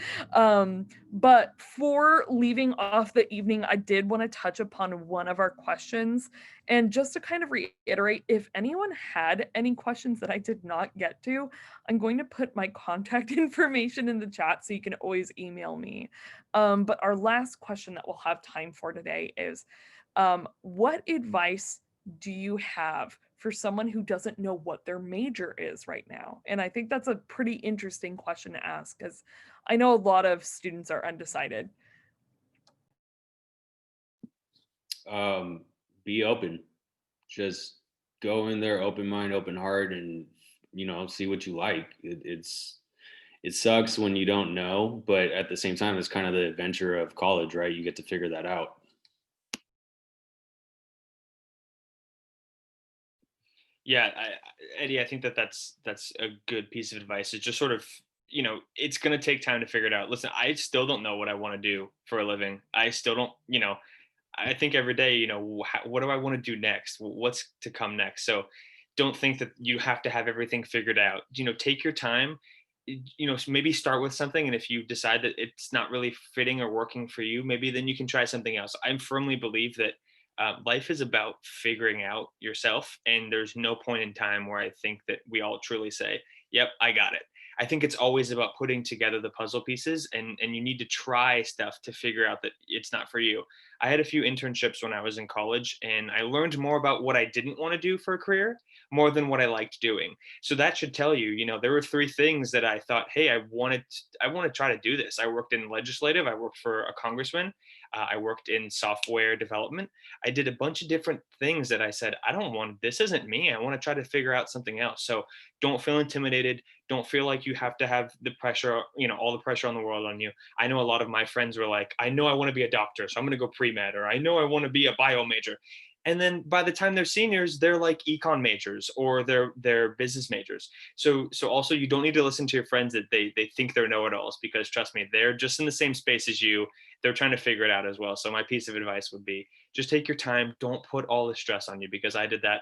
But for leaving off the evening, I did want to touch upon one of our questions. And just to kind of reiterate, if anyone had any questions that I did not get to, I'm going to put my contact information in the chat so you can always email me. But our last question that we'll have time for today is, what advice do you have for someone who doesn't know what their major is right now? And I think that's a pretty interesting question to ask because I know a lot of students are undecided. Be open. Just go in there, open mind, open heart, and see what you like. It sucks when you don't know, but at the same time, it's kind of the adventure of college, right? You get to figure that out. Yeah, Eddie, I think that's a good piece of advice. It's just sort of, it's going to take time to figure it out. Listen, I still don't know what I want to do for a living. I still don't, I think every day, what do I want to do next? What's to come next? So don't think that you have to have everything figured out. Take your time, maybe start with something. And if you decide that it's not really fitting or working for you, maybe then you can try something else. I firmly believe that life is about figuring out yourself. And there's no point in time where I think that we all truly say, yep, I got it. I think it's always about putting together the puzzle pieces, and you need to try stuff to figure out that it's not for you. I had a few internships when I was in college, and I learned more about what I didn't want to do for a career, more than what I liked doing. So that should tell you, there were 3 things that I thought, hey, I want to try to do this. I worked in legislative, I worked for a congressman, I worked in software development. I did a bunch of different things that I said, this isn't me. I want to try to figure out something else. So don't feel intimidated. Don't feel like you have to have the pressure, all the pressure on the world on you. I know a lot of my friends were like, I know I want to be a doctor, so I'm going to go pre-med, or I know I want to be a bio major. And then by the time they're seniors, they're like econ majors or they're business majors. So also, you don't need to listen to your friends that they think they're know-it-alls, because trust me, they're just in the same space as you. They're trying to figure it out as well. So my piece of advice would be, just take your time. Don't put all the stress on you, because I did that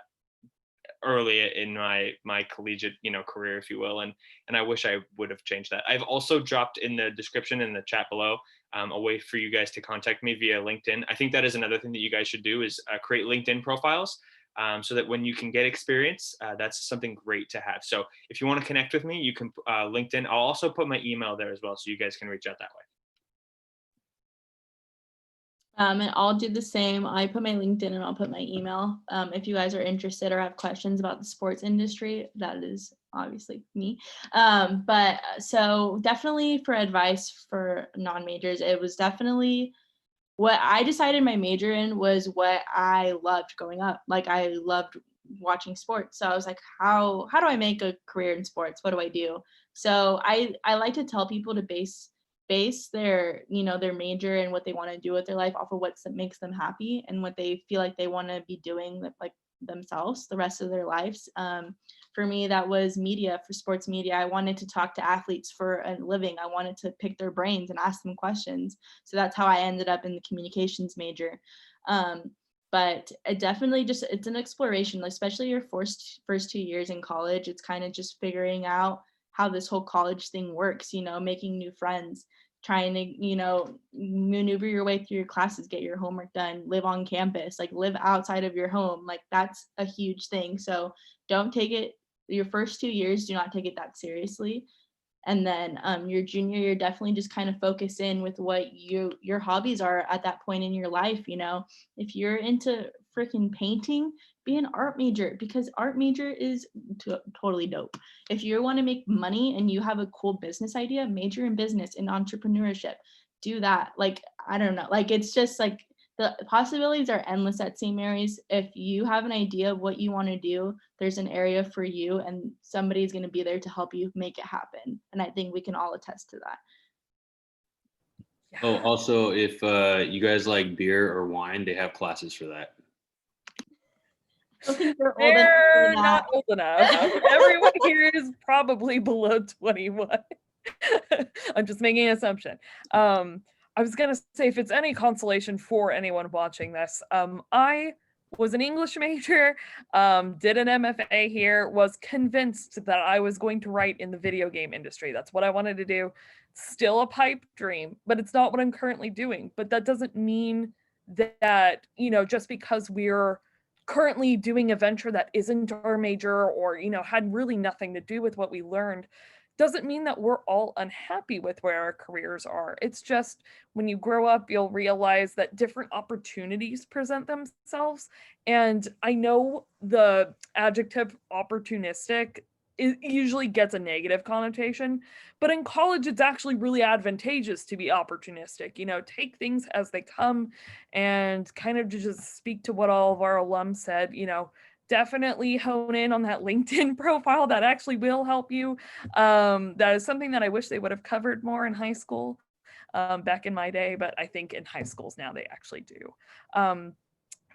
early in my collegiate career, if you will, and I wish I would have changed that. I've also dropped in the description in the chat below a way for you guys to contact me via LinkedIn. I think that is another thing that you guys should do, is create LinkedIn profiles, so that when you can get experience, that's something great to have. So if you want to connect with me, you can LinkedIn. I'll also put my email there as well, so you guys can reach out that way. And I'll do the same. I put my LinkedIn and I'll put my email. If you guys are interested or have questions about the sports industry, that is obviously me. But so definitely for advice for non-majors, it was definitely what I decided my major in was what I loved growing up. Like I loved watching sports. So I was like, how do I make a career in sports? What do I do? So I like to tell people to base their their major and what they want to do with their life off of what makes them happy and what they feel like they want to be doing like themselves the rest of their lives. For me, that was media. For sports media, I wanted to talk to athletes for a living. I wanted to pick their brains and ask them questions. So that's how I ended up in the communications major. But it definitely it's an exploration, especially your first 2 years in college. It's kind of just figuring out how this whole college thing works, making new friends, trying to, maneuver your way through your classes, get your homework done, live on campus, like live outside of your home. Like that's a huge thing. So don't take it, your first 2 years, do not take it that seriously. And then your junior year, definitely just kind of focus in with what your hobbies are at that point in your life. If you're into freaking painting, be an art major, because art major is totally dope. If you want to make money and you have a cool business idea, major in business and entrepreneurship, do that. Like, I don't know, like it's just like the possibilities are endless at St. Mary's. If you have an idea of what you want to do, there's an area for you and somebody's going to be there to help you make it happen. And I think we can all attest to that. Yeah. Oh, also, if you guys like beer or wine, they have classes for that. I don't think they're old They're enough for that. not old enough. Everyone here is probably below 21. I'm just making an assumption. I was gonna say, if it's any consolation for anyone watching this, I was an English major, did an MFA here, was convinced that I was going to write in the video game industry. That's what I wanted to do. Still a pipe dream, but it's not what I'm currently doing. But that doesn't mean that, just because we're currently doing a venture that isn't our major or, had really nothing to do with what we learned, doesn't mean that we're all unhappy with where our careers are. It's just when you grow up, you'll realize that different opportunities present themselves. And I know the adjective opportunistic usually gets a negative connotation, but in college, it's actually really advantageous to be opportunistic. Take things as they come, and kind of to just speak to what all of our alums said, definitely hone in on that LinkedIn profile. That actually will help you. That is something that I wish they would have covered more in high school back in my day, but I think in high schools now they actually do.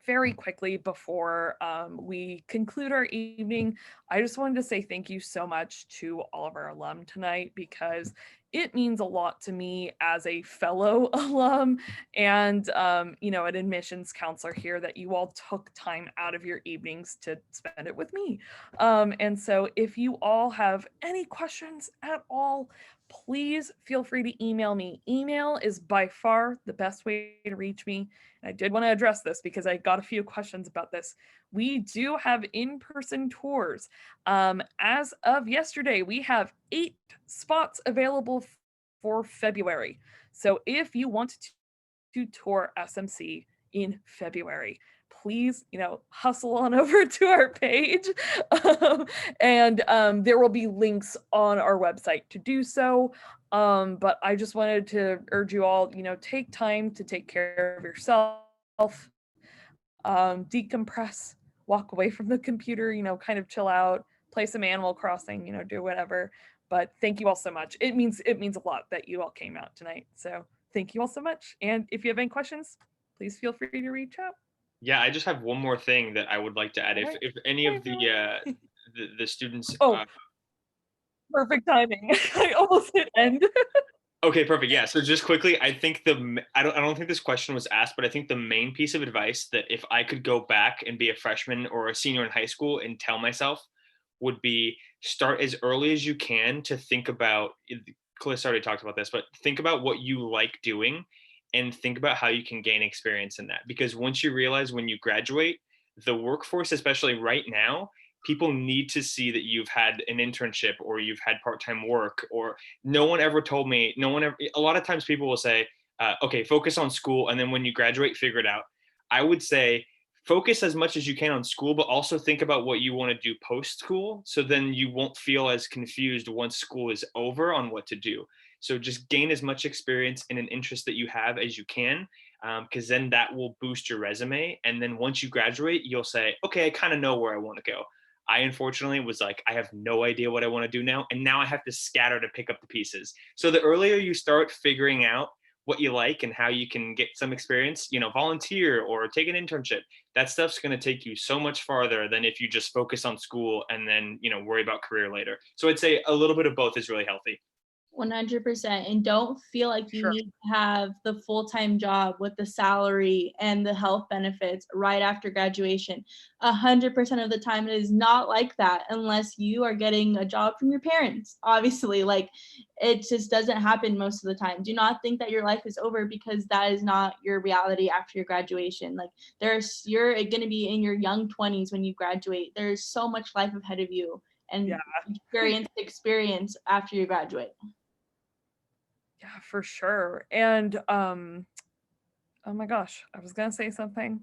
Very quickly before we conclude our evening, I just wanted to say thank you so much to all of our alum tonight, because it means a lot to me as a fellow alum and, an admissions counselor here, that you all took time out of your evenings to spend it with me. And so if you all have any questions at all, please feel free to email me. Email is by far the best way to reach me. And I did want to address this because I got a few questions about this. We do have in-person tours. As of yesterday, we have 8 spots available for February. So if you want to tour SMC in February, please, hustle on over to our page. And there will be links on our website to do so. But I just wanted to urge you all, take time to take care of yourself, decompress, walk away from the computer, kind of chill out, play some Animal Crossing, do whatever. But thank you all so much. It means a lot that you all came out tonight. So thank you all so much. And if you have any questions, please feel free to reach out. Yeah, I just have one more thing that I would like to add. All right. If any of the students Perfect timing. I almost hit end. Okay, perfect. Yeah. So just quickly, I think I don't think this question was asked, but I think the main piece of advice that if I could go back and be a freshman or a senior in high school and tell myself would be start as early as you can to think about, Calista already talked about this, but think about what you like doing and think about how you can gain experience in that. Because once you realize when you graduate, the workforce, especially right now, people need to see that you've had an internship or you've had part-time work. Or no one ever told me, a lot of times people will say, okay, focus on school, and then when you graduate, figure it out. I would say focus as much as you can on school, but also think about what you want to do post-school, so then you won't feel as confused once school is over on what to do. So just gain as much experience in an interest that you have as you can, because then that will boost your resume. And then once you graduate, you'll say, okay, I kind of know where I want to go. I unfortunately was like, I have no idea what I want to do now. And now I have to scatter to pick up the pieces. So the earlier you start figuring out what you like and how you can get some experience, volunteer or take an internship, that stuff's going to take you so much farther than if you just focus on school and then, worry about career later. So I'd say a little bit of both is really healthy. 100%. And don't feel like you Sure. need to have the full-time job with the salary and the health benefits right after graduation. 100% of the time it is not like that unless you are getting a job from your parents. Obviously, like, it just doesn't happen most of the time. Do not think that your life is over, because that is not your reality after your graduation. Like, you're going to be in your young 20s when you graduate. There's so much life ahead of you, and experience after you graduate. Yeah, for sure. And oh my gosh, I was gonna say something.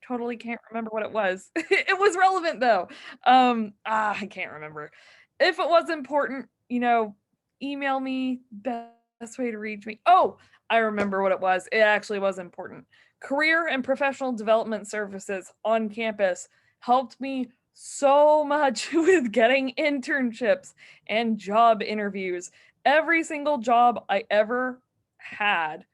Totally can't remember what it was. It was relevant though. I can't remember. If it was important, email me. Best way to reach me. Oh, I remember what it was. It actually was important. Career and professional development services on campus helped me so much with getting internships and job interviews. Every single job I ever had,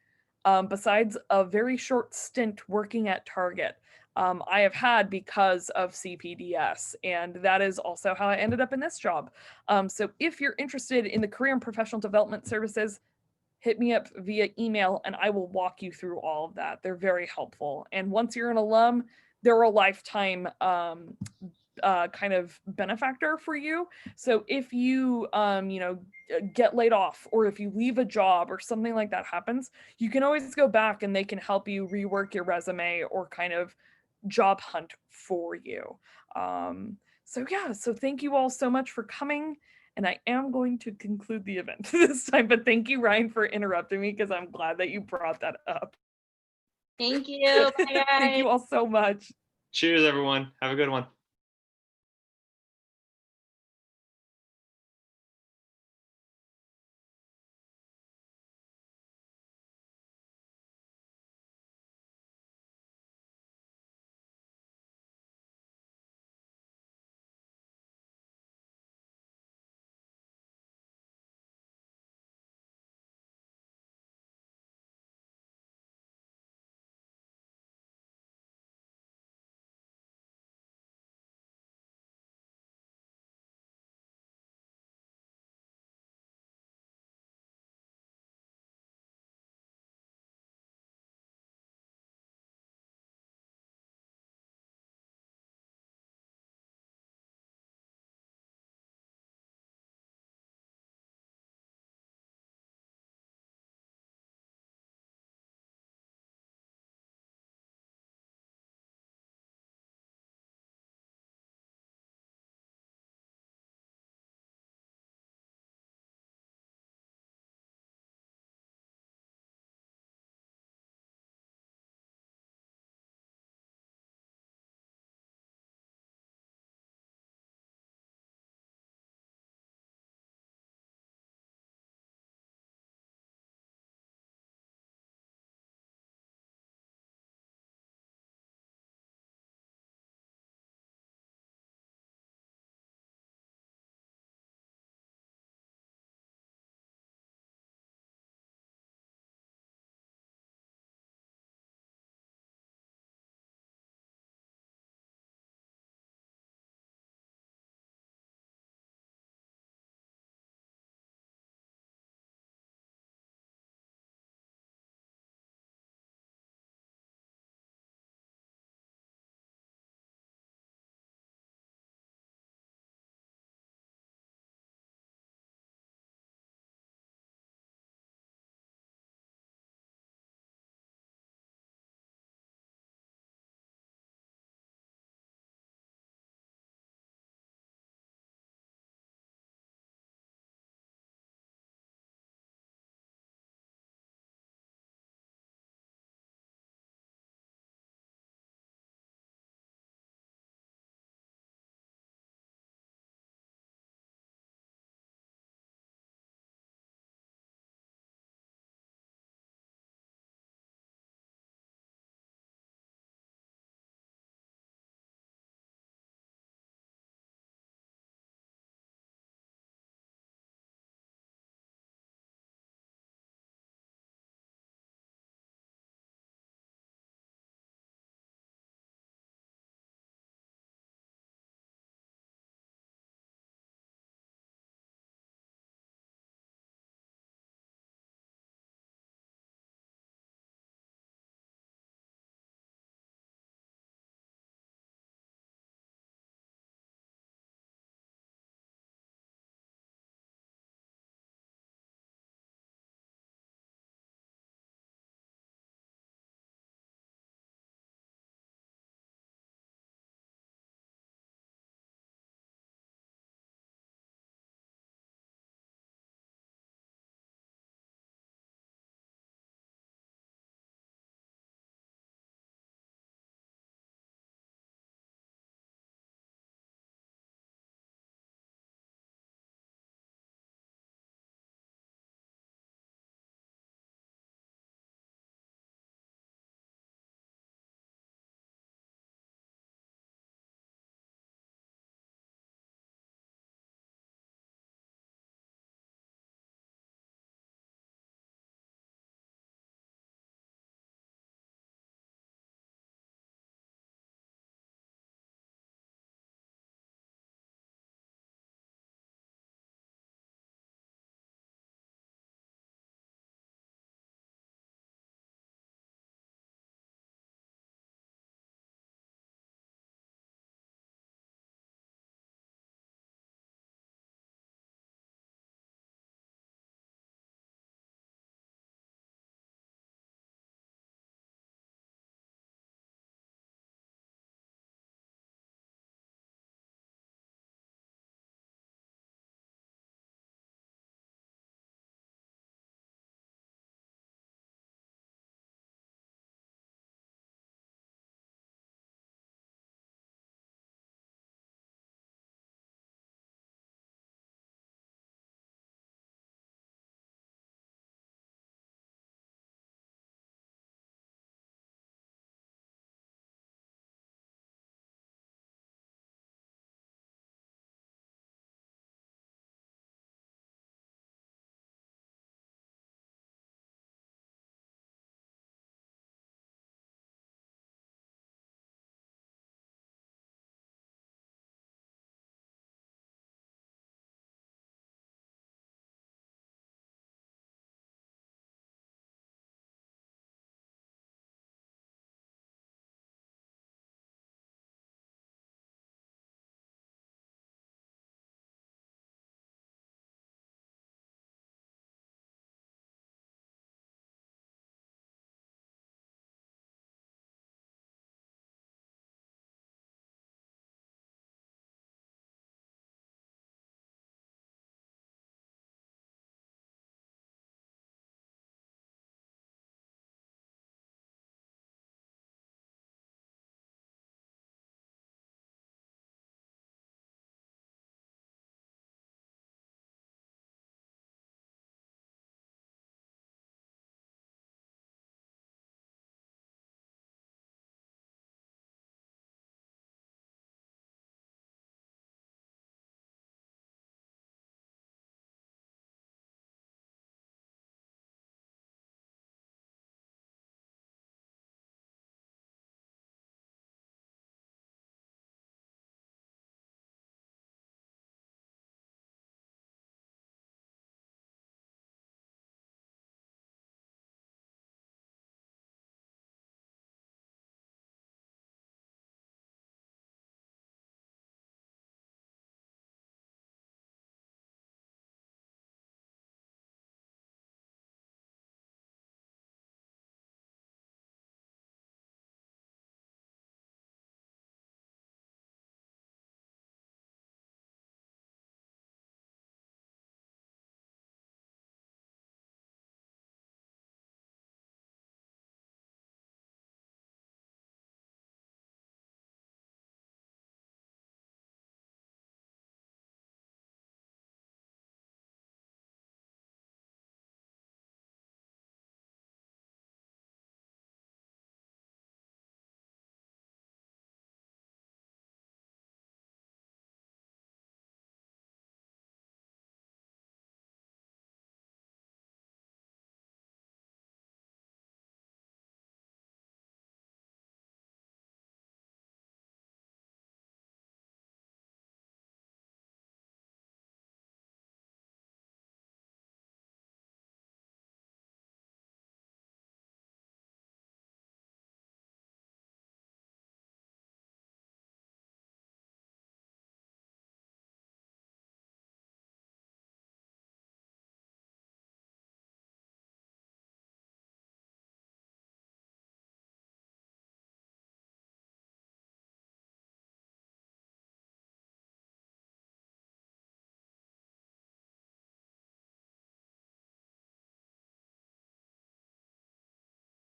besides a very short stint working at Target, I have had because of CPDS. And that is also how I ended up in this job. So if you're interested in the career and professional development services, hit me up via email and I will walk you through all of that. They're very helpful. And once you're an alum, they're a lifetime kind of benefactor for you. So if you, get laid off, or if you leave a job or something like that happens, you can always go back and they can help you rework your resume or kind of job hunt for you. So thank you all so much for coming. And I am going to conclude the event this time, but thank you, Ryan, for interrupting me, because I'm glad that you brought that up. Thank you. Bye, guys. Thank you all so much. Cheers, everyone. Have a good one.